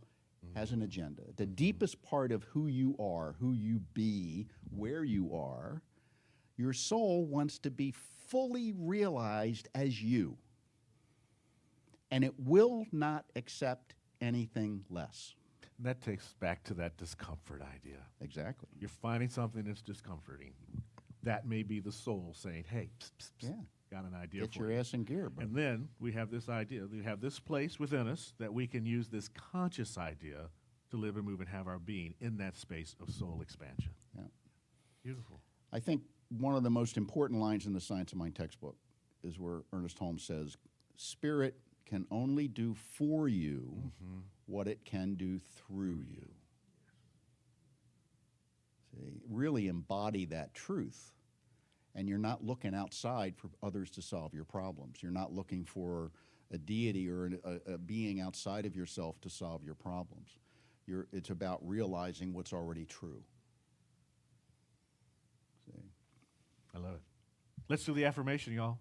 has an agenda. The deepest part of who you are, who you be, where you are, your soul wants to be fully realized as you. And it will not accept anything less. And that takes us back to that discomfort idea. Exactly. You're finding something that's discomforting. That may be the soul saying, hey, psst, psst, psst, got an idea Get for your you. ass in gear, bro. And then we have this idea. We have this place within us that we can use this conscious idea to live and move and have our being in that space of soul expansion. Yeah. Beautiful. I think one of the most important lines in the Science of Mind textbook is where Ernest Holmes says, spirit can only do for you what it can do through you. See, really embody that truth. And you're not looking outside for others to solve your problems. You're not looking for a deity or a being outside of yourself to solve your problems. It's about realizing what's already true. See? I love it. Let's do the affirmation, y'all.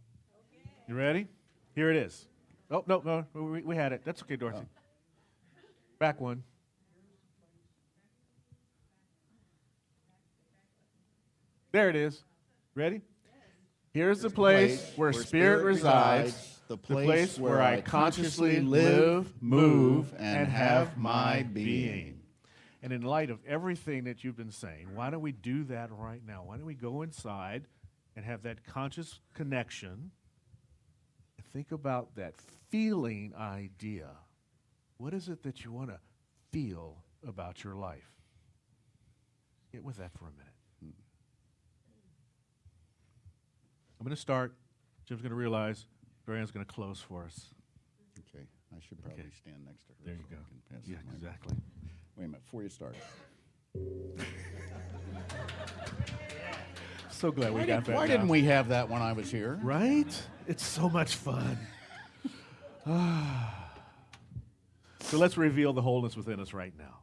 Okay. You ready? Here it is. Oh, no, we had it. That's okay, Dorothy. Back one. There it is. Ready? Here's the place where spirit resides, the place where I consciously live, move, and have my being. And in light of everything that you've been saying, why don't we do that right now? Why don't we go inside and have that conscious connection and think about that feeling idea. What is it that you want to feel about your life? Get with that for a minute. I'm going to start. Jim's going to realize. Dorian's going to close for us. Okay, I should probably stand next to her. There you so go. I can pass Yeah, the mic. exactly. Wait a minute, before you start. So glad we got that. Why didn't we have that when I was here? Right? It's so much fun. So let's reveal the wholeness within us right now.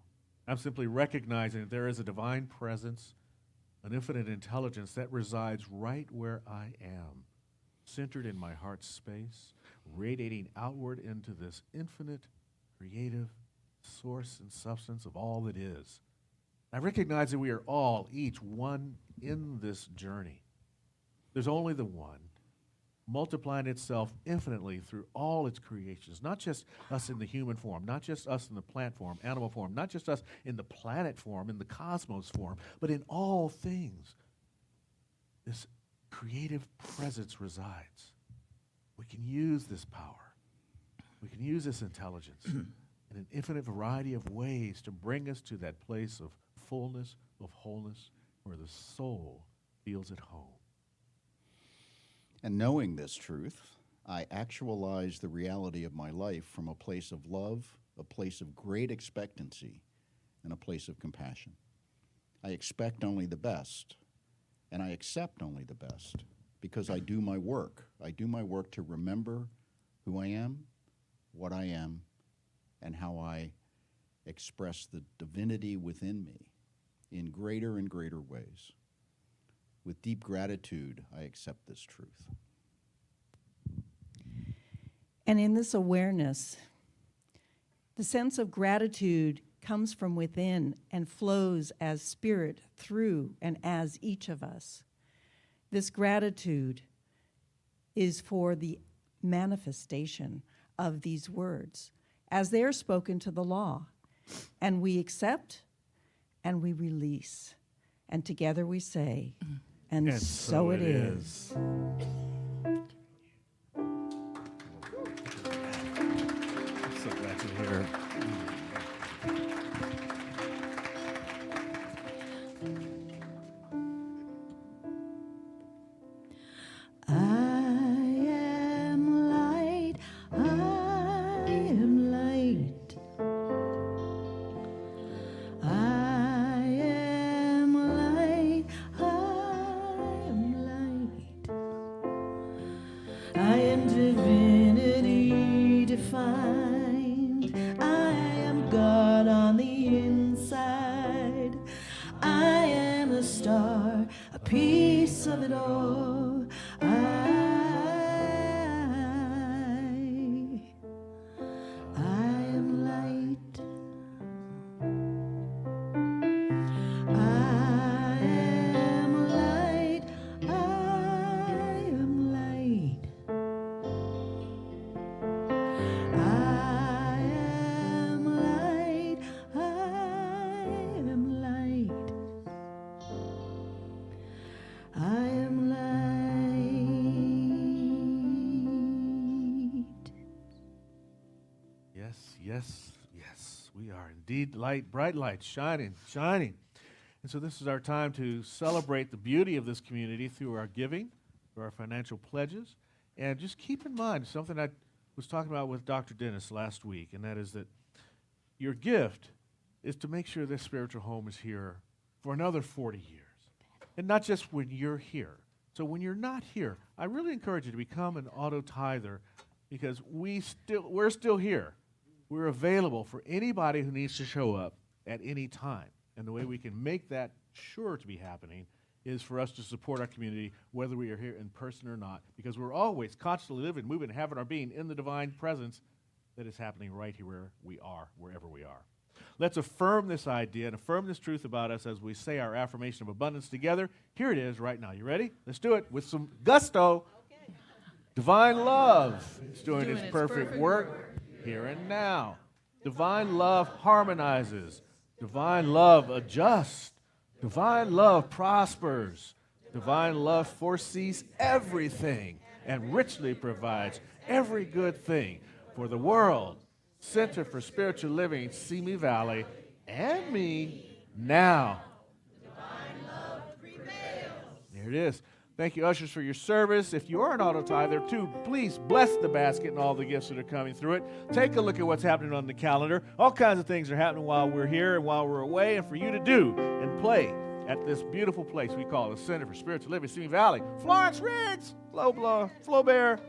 I'm simply recognizing that there is a divine presence, an infinite intelligence that resides right where I am, centered in my heart space, radiating outward into this infinite, creative source and substance of all that is. I recognize that we are all, each one in this journey. There's only the one, multiplying itself infinitely through all its creations, not just us in the human form, not just us in the plant form, animal form, not just us in the planet form, in the cosmos form, but in all things. This creative presence resides. We can use this power. We can use this intelligence in an infinite variety of ways to bring us to that place of fullness, of wholeness, where the soul feels at home. And knowing this truth, I actualize the reality of my life from a place of love, a place of great expectancy, and a place of compassion. I expect only the best, and I accept only the best, because I do my work. I do my work to remember who I am, what I am, and how I express the divinity within me in greater and greater ways. With deep gratitude, I accept this truth. And in this awareness, the sense of gratitude comes from within and flows as spirit through and as each of us. This gratitude is for the manifestation of these words as they are spoken to the law. And we accept and we release. And together we say, and so it is. I'm so glad you're here. I am light, I am light. it all. I am light. I am light. I am light. I am light. I am light. I am light. Yes, yes, yes. We are indeed light, bright light, shining, shining. And so this is our time to celebrate the beauty of this community through our giving, through our financial pledges. And just keep in mind something I was talking about with Dr. Dennis last week, and that is that your gift is to make sure this spiritual home is here for another 40 years. And not just when you're here. So when you're not here, I really encourage you to become an auto tither, because we're still here. We're available for anybody who needs to show up at any time. And the way we can make that sure to be happening is for us to support our community, whether we are here in person or not, because we're always constantly living, moving, having our being in the divine presence that is happening right here where we are, wherever we are. Let's affirm this idea and affirm this truth about us as we say our affirmation of abundance together. Here it is right now. You ready? Let's do it with some gusto. Okay. Divine love is doing its perfect work here and now. Divine love harmonizes. Divine love adjusts. Divine love prospers. Divine love foresees everything and richly provides every good thing for the world, Center for Spiritual Living, Simi Valley, and me now. Divine love prevails. There it is. Thank you, ushers, for your service. If you are an auto tither, too, please bless the basket and all the gifts that are coming through it. Take a look at what's happening on the calendar. All kinds of things are happening while we're here and while we're away, and for you to do and play at this beautiful place we call the Center for Spiritual Living, Simi Valley. Florence Riggs, Flaubert.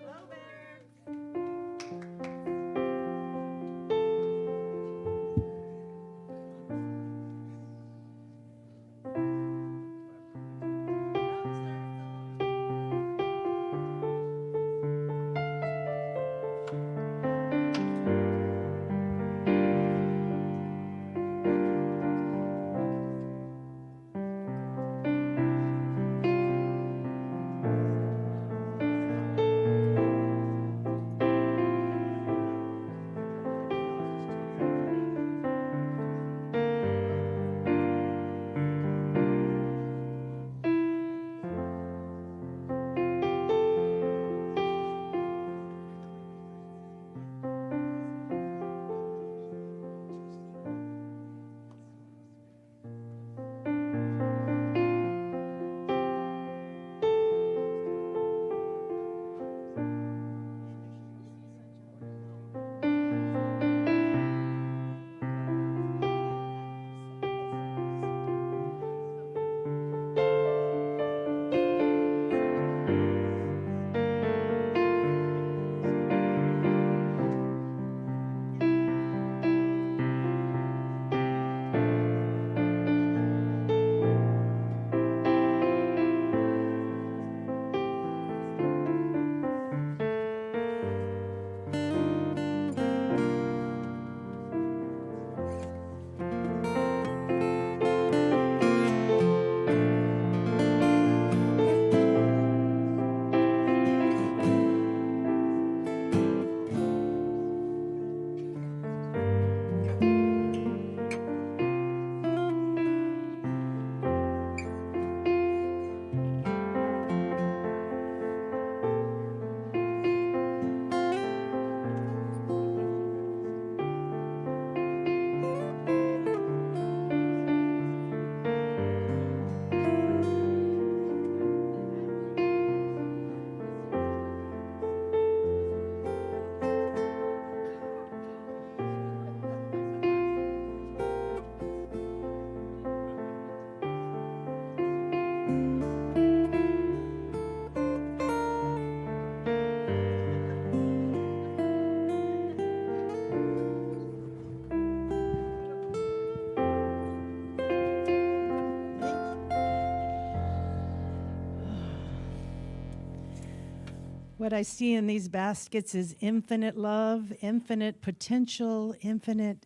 What I see in these baskets is infinite love, infinite potential, infinite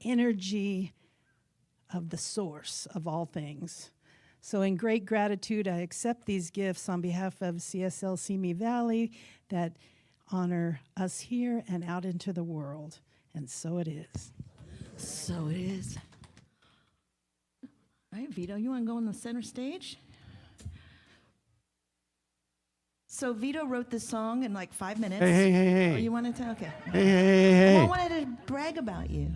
energy of the source of all things. So in great gratitude, I accept these gifts on behalf of CSL Simi Valley that honor us here and out into the world. And so it is. So it is. All right, Vito, you want to go on the center stage? So Vito wrote this song in like 5 minutes. Hey. Oh, you wanted to? Okay. Hey. Well, I wanted to brag about you.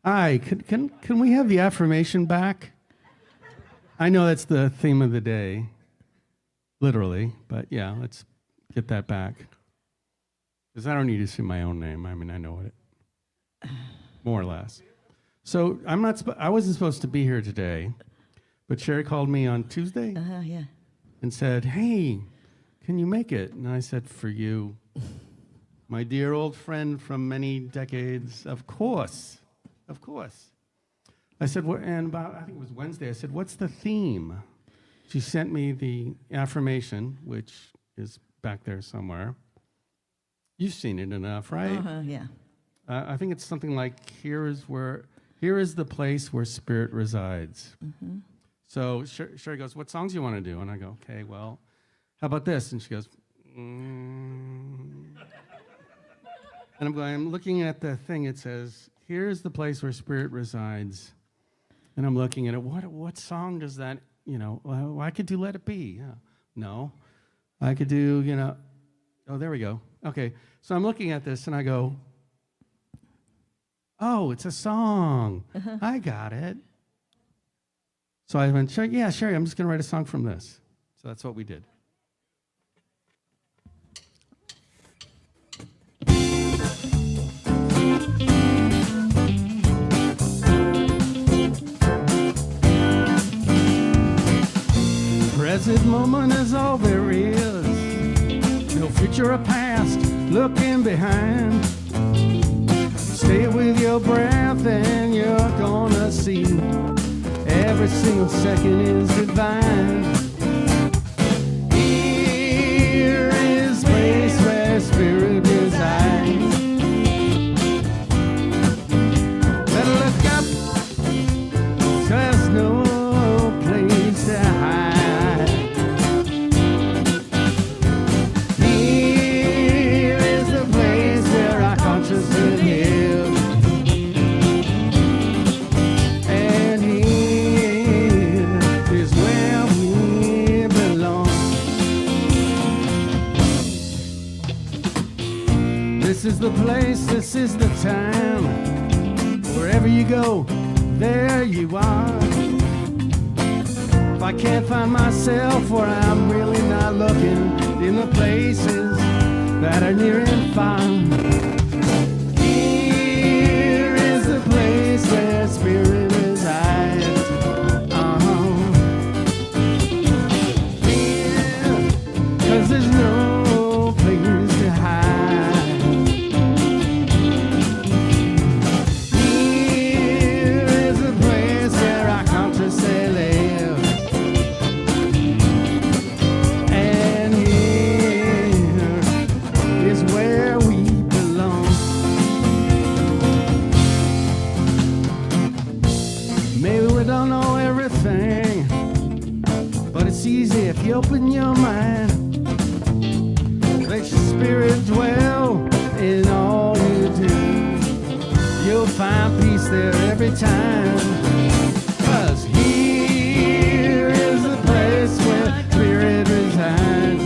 Hi, can we have the affirmation back? I know that's the theme of the day, literally, but yeah, let's get that back. Because I don't need to say my own name. I mean, I know it, more or less. So I wasn't supposed to be here today, but Cherie called me on Tuesday Yeah. and said, "Hey, can you make it?" And I said, "For you, my dear old friend from many decades, of course. Of course." I said, and about, I think it was Wednesday, I said, "What's the theme?" She sent me the affirmation, which is back there somewhere. You've seen it enough, right? Yeah. I think it's something like, here is the place where spirit resides. Mm-hmm. So Cherie goes, "What songs do you want to do?" And I go, "Okay, well, how about this?" And she goes, And I'm looking at the thing, it says, "Here's the place where spirit resides." And I'm looking at it, what song does that, well, I could do Let It Be. Yeah. No. I could do, oh, there we go. Okay. So I'm looking at this and I go, oh, it's a song. I got it. So I went, Cherie, I'm just going to write a song from this. So that's what we did. Present moment is all there is. No future or past looking behind. Stay with your breath and you're gonna see every single second is divine. Here is place where spirit resides. Better look up, 'cause there's no place to hide. Here is the place where our consciousness lives. And here is where we belong. This is the place, this is the time. Wherever you go, there you are. If I can't find myself where I'm really not looking, in the places that are near and far. Here is the place where spirit resides. Here, 'cause there's no place to hide. Here is the place where our consciousness lives. And here is where we belong. Maybe we don't know everything, but it's easy if you open your mind. Let your spirit dwell in all you do. You'll find peace there every time. 'Cause here is the place where spirit resides.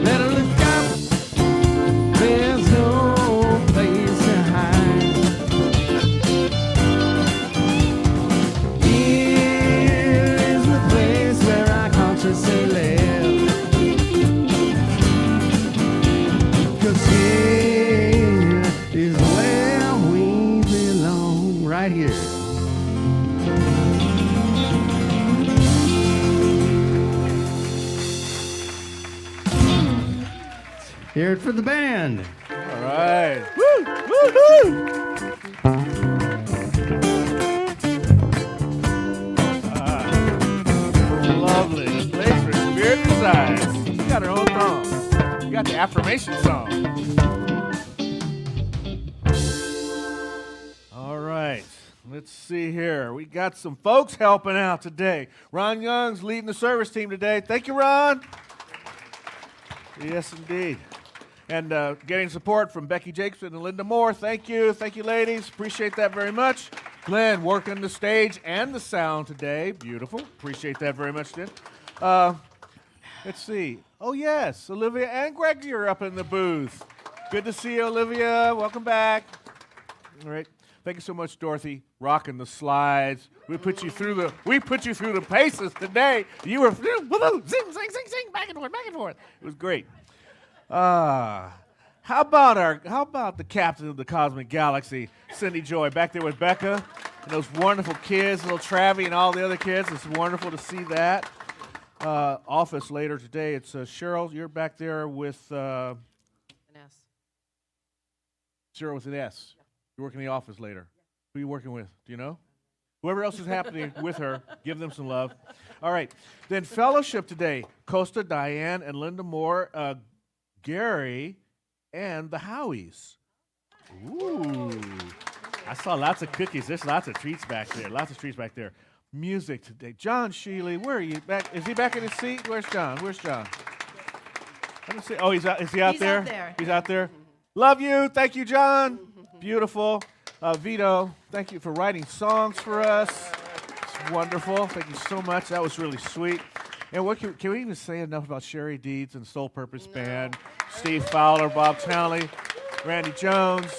Let her look up, there's no place to hide. Here is the place where our consciousness lives. 'Cause here is where we belong, right here. Hear it for the band. All right. Woo! Woo-hoo! Lovely. The place where spirit affirmation song. All right. Let's see here. We got some folks helping out today. Ron Young's leading the service team today. Thank you, Ron. Yes, indeed. And getting support from Becky Jacobson and Linda Moore. Thank you. Thank you, ladies. Appreciate that very much. Glenn working the stage and the sound today. Beautiful. Appreciate that very much, Glenn. Let's see. Oh, yes. Olivia and Gregory are up in the booth. Good to see you, Olivia. Welcome back. All right. Thank you so much, Dorothy. Rocking the slides. We put you through the paces today. You were zing, back and forth. It was great. How about the captain of the Cosmic Galaxy, Cindy Joy, back there with Becca and those wonderful kids, little Travie and all the other kids. It's wonderful to see that. Office later today. It's Cheryl. You're back there with An S. Cheryl with an S. You're working in the office later. Who are you working with? Do you know? Whoever else is happening with her, give them some love. All right. Then fellowship today. Costa, Diane, and Linda Moore, Gary, and the Howies. Ooh. I saw lots of cookies. There's lots of treats back there. Music today. John Sheeley, where are you? Back? Is he back in his seat? Where's John? Let me see. Oh, he's out. Is he out there? He's out there. Love you. Thank you, John. Beautiful. Vito, thank you for writing songs for us. It's wonderful. Thank you so much. That was really sweet. And what can we even say enough about Cherie Deeds and Soul Purpose Band? Steve Fowler, Bob Townley, Randy Jones.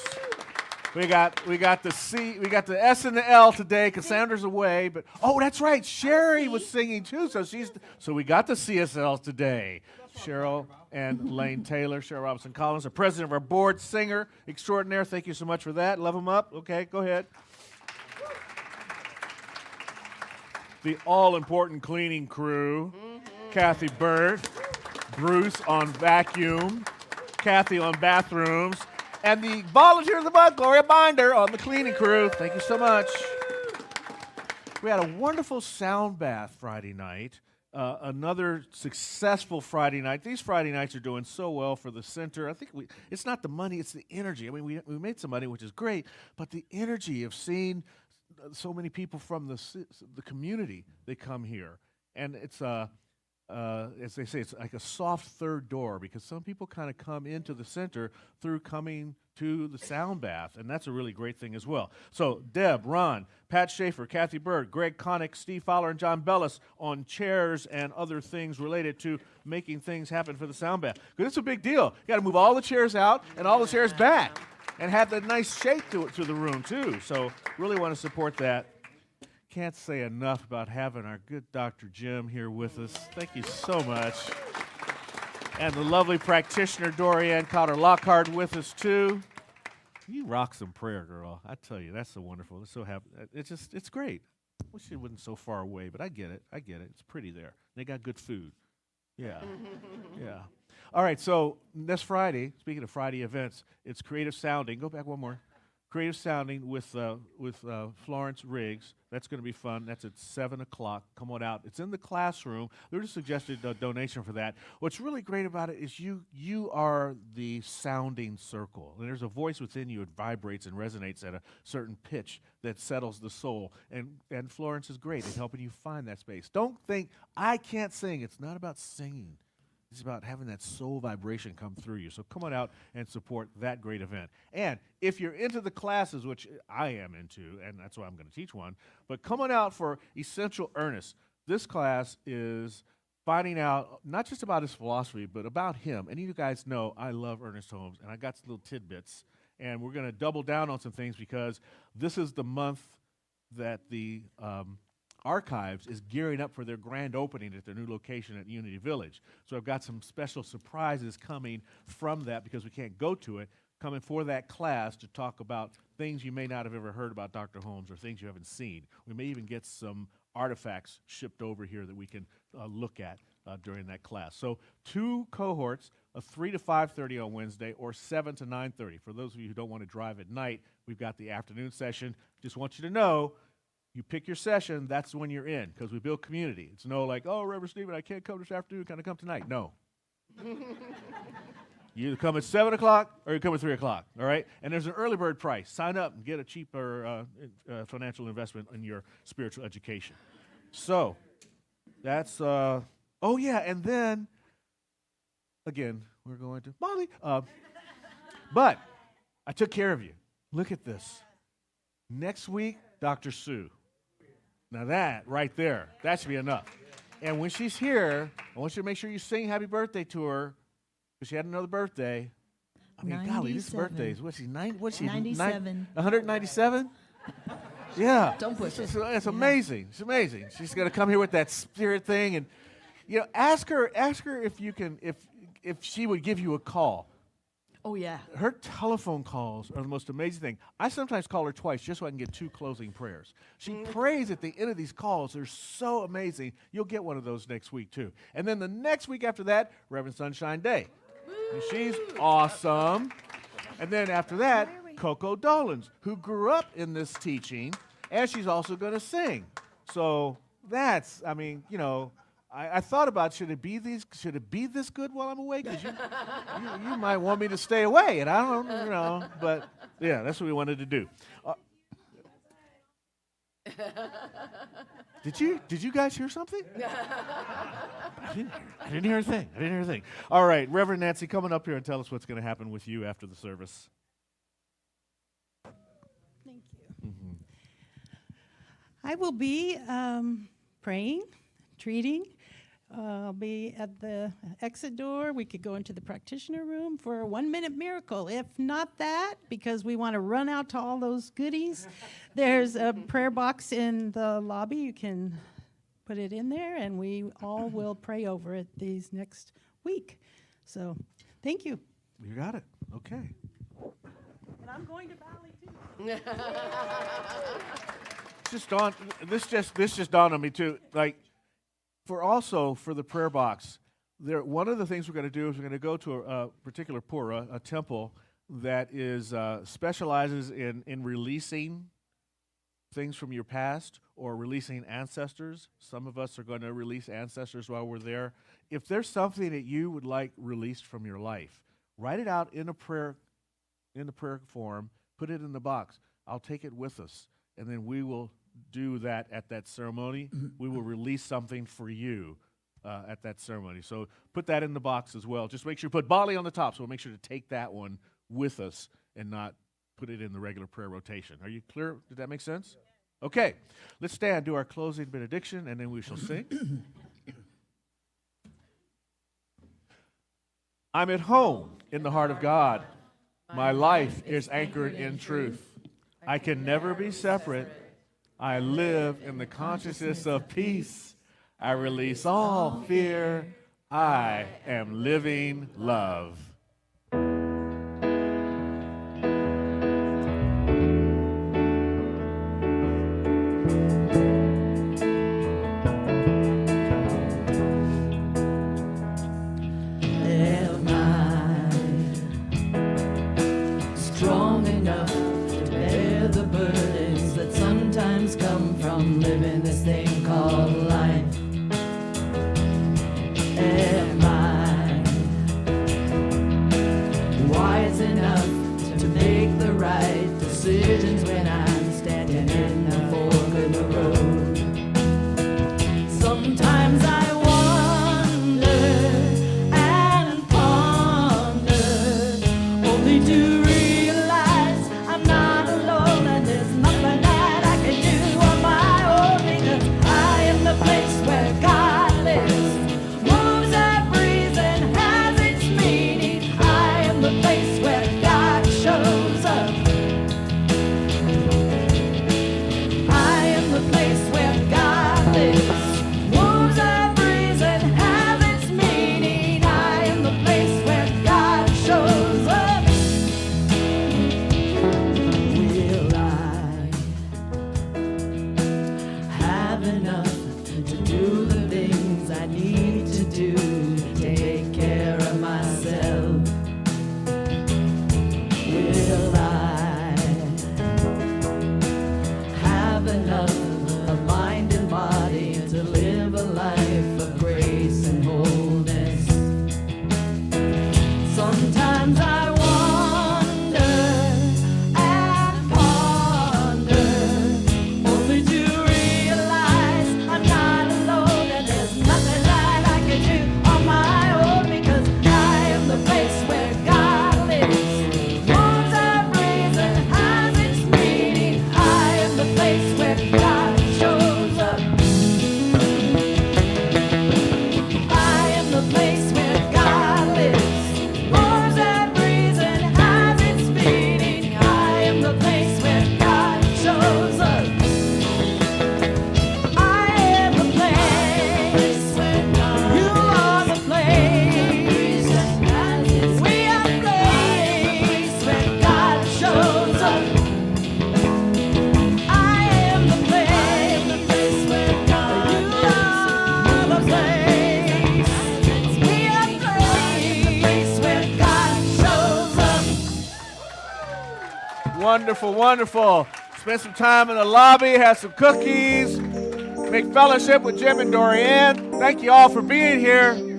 We got the S and the L today. Cassandra's away, but that's right. Cherie was singing too, so we got the CSLs today. Cheryl and Lane Taylor, Cheryl Robinson Collins, the president of our board, singer extraordinaire. Thank you so much for that. Love them up. Okay, go ahead. The all-important cleaning crew, Kathy Burt, Bruce on vacuum, Kathy on bathrooms, and the volunteer of the month, Gloria Binder, on the cleaning crew. Thank you so much. We had a wonderful sound bath Friday night. Another successful Friday night. These Friday nights are doing so well for the center. I think it's not the money, it's the energy. I mean, we made some money, which is great, but the energy of seeing so many people from the community, they come here. And it's, as they say, it's like a soft third door, because some people kind of come into the center through coming to the sound bath, and that's a really great thing as well. So Deb, Ron, Pat Schaefer, Kathy Bird, Greg Connick, Steve Fowler, and John Bellis on chairs and other things related to making things happen for the sound bath. Because it's a big deal. You got to move all the chairs out and all the chairs back, and have that nice shape to the room too. So really want to support that. Can't say enough about having our good Dr. Jim here with us. Thank you so much. And the lovely practitioner, Dorianne Cotter Lockard, with us too. You rock some prayer, girl. I tell you, that's so wonderful. It's so happy. It's great. Wish it wasn't so far away, but I get it. It's pretty there. They got good food. Yeah. Yeah. All right, so this Friday, speaking of Friday events, it's Creative Sounding. Go back one more. Creative Sounding with Florence Riggs. That's going to be fun. That's at 7 o'clock. Come on out. It's in the classroom. There's a suggested donation for that. What's really great about it is you are the sounding circle. And there's a voice within you. It vibrates and resonates at a certain pitch that settles the soul. And Florence is great at helping you find that space. Don't think, I can't sing. It's not about singing. It's about having that soul vibration come through you. So come on out and support that great event. And if you're into the classes, which I am into, and that's why I'm going to teach one, but come on out for Essential Earnest. This class is finding out not just about his philosophy, but about him. And you guys know I love Ernest Holmes, and I got some little tidbits. And we're going to double down on some things, because this is the month that the Archives is gearing up for their grand opening at their new location at Unity Village. So I've got some special surprises coming from that, because we can't go to it, coming for that class to talk about things you may not have ever heard about Dr. Holmes, or things you haven't seen. We may even get some artifacts shipped over here that we can look at during that class. So 2 cohorts, 3 to 5:30 on Wednesday, or 7 to 9:30. For those of you who don't want to drive at night, we've got the afternoon session. Just want you to know, you pick your session, that's when you're in, because we build community. It's no like, oh, Reverend Stephen, I can't come this afternoon, can I come tonight? No. You come at 7 o'clock or you come at 3 o'clock, all right? And there's an early bird price. Sign up and get a cheaper financial investment in your spiritual education. So that's, oh yeah, and then, again, we're going to Bali. But I took care of you. Look at this. Next week, Dr. Sue. Now that right there, that should be enough. And when she's here, I want you to make sure you sing happy birthday to her, because she had another birthday. I mean, golly, this birthday is, what's she, 97. 197? Yeah. Don't push it. It's amazing. It's amazing. She's going to come here with that spirit thing. And, ask her if you can, if she would give you a call. Oh, yeah. Her telephone calls are the most amazing thing. I sometimes call her twice just so I can get 2 closing prayers. She prays at the end of these calls. They're so amazing. You'll get one of those next week, too. And then the next week after that, Reverend Sunshine Day. And she's awesome. And then after that, Coco Dolans, who grew up in this teaching, and she's also going to sing. So that's, I thought about, should it be this good while I'm away? Because you might want me to stay away, and I don't, but yeah, that's what we wanted to do. Did you guys hear something? I didn't hear a thing. All right, Reverend Nancy, coming up here and tell us what's going to happen with you after the service. Thank you. I will be praying, treating. I'll be at the exit door. We could go into the practitioner room for a 1-minute miracle. If not that, because we want to run out to all those goodies, there's a prayer box in the lobby. You can put it in there, and we all will pray over it these next week. So thank you. You got it. Okay. And I'm going to Bali, too. This just dawned on me, too. Like, for the prayer box, one of the things we're going to do is we're going to go to a particular pura, a temple that is specializes in releasing things from your past or releasing ancestors. Some of us are going to release ancestors while we're there. If there's something that you would like released from your life, write it out in the prayer form, put it in the box. I'll take it with us, and then we will do that at that ceremony. We will release something for you at that ceremony. So put that in the box as well. Just make sure you put Bali on the top, so we'll make sure to take that one with us and not put it in the regular prayer rotation. Are you clear? Did that make sense? Okay. Let's stand, do our closing benediction, and then we shall sing. I'm at home in the heart of God. My life is anchored in truth. I can never be separate. I live in the consciousness of peace. I release all fear. I am living love. Am I strong enough to bear the burdens that sometimes come from living this thing called life? Am I wise enough to make the right decisions when I'm standing in the fork of the road? Sometimes I wonder and ponder, only to realize I'm Wonderful, wonderful. Spend some time in the lobby, have some cookies, make fellowship with Jim and Dorianne. Thank you all for being here.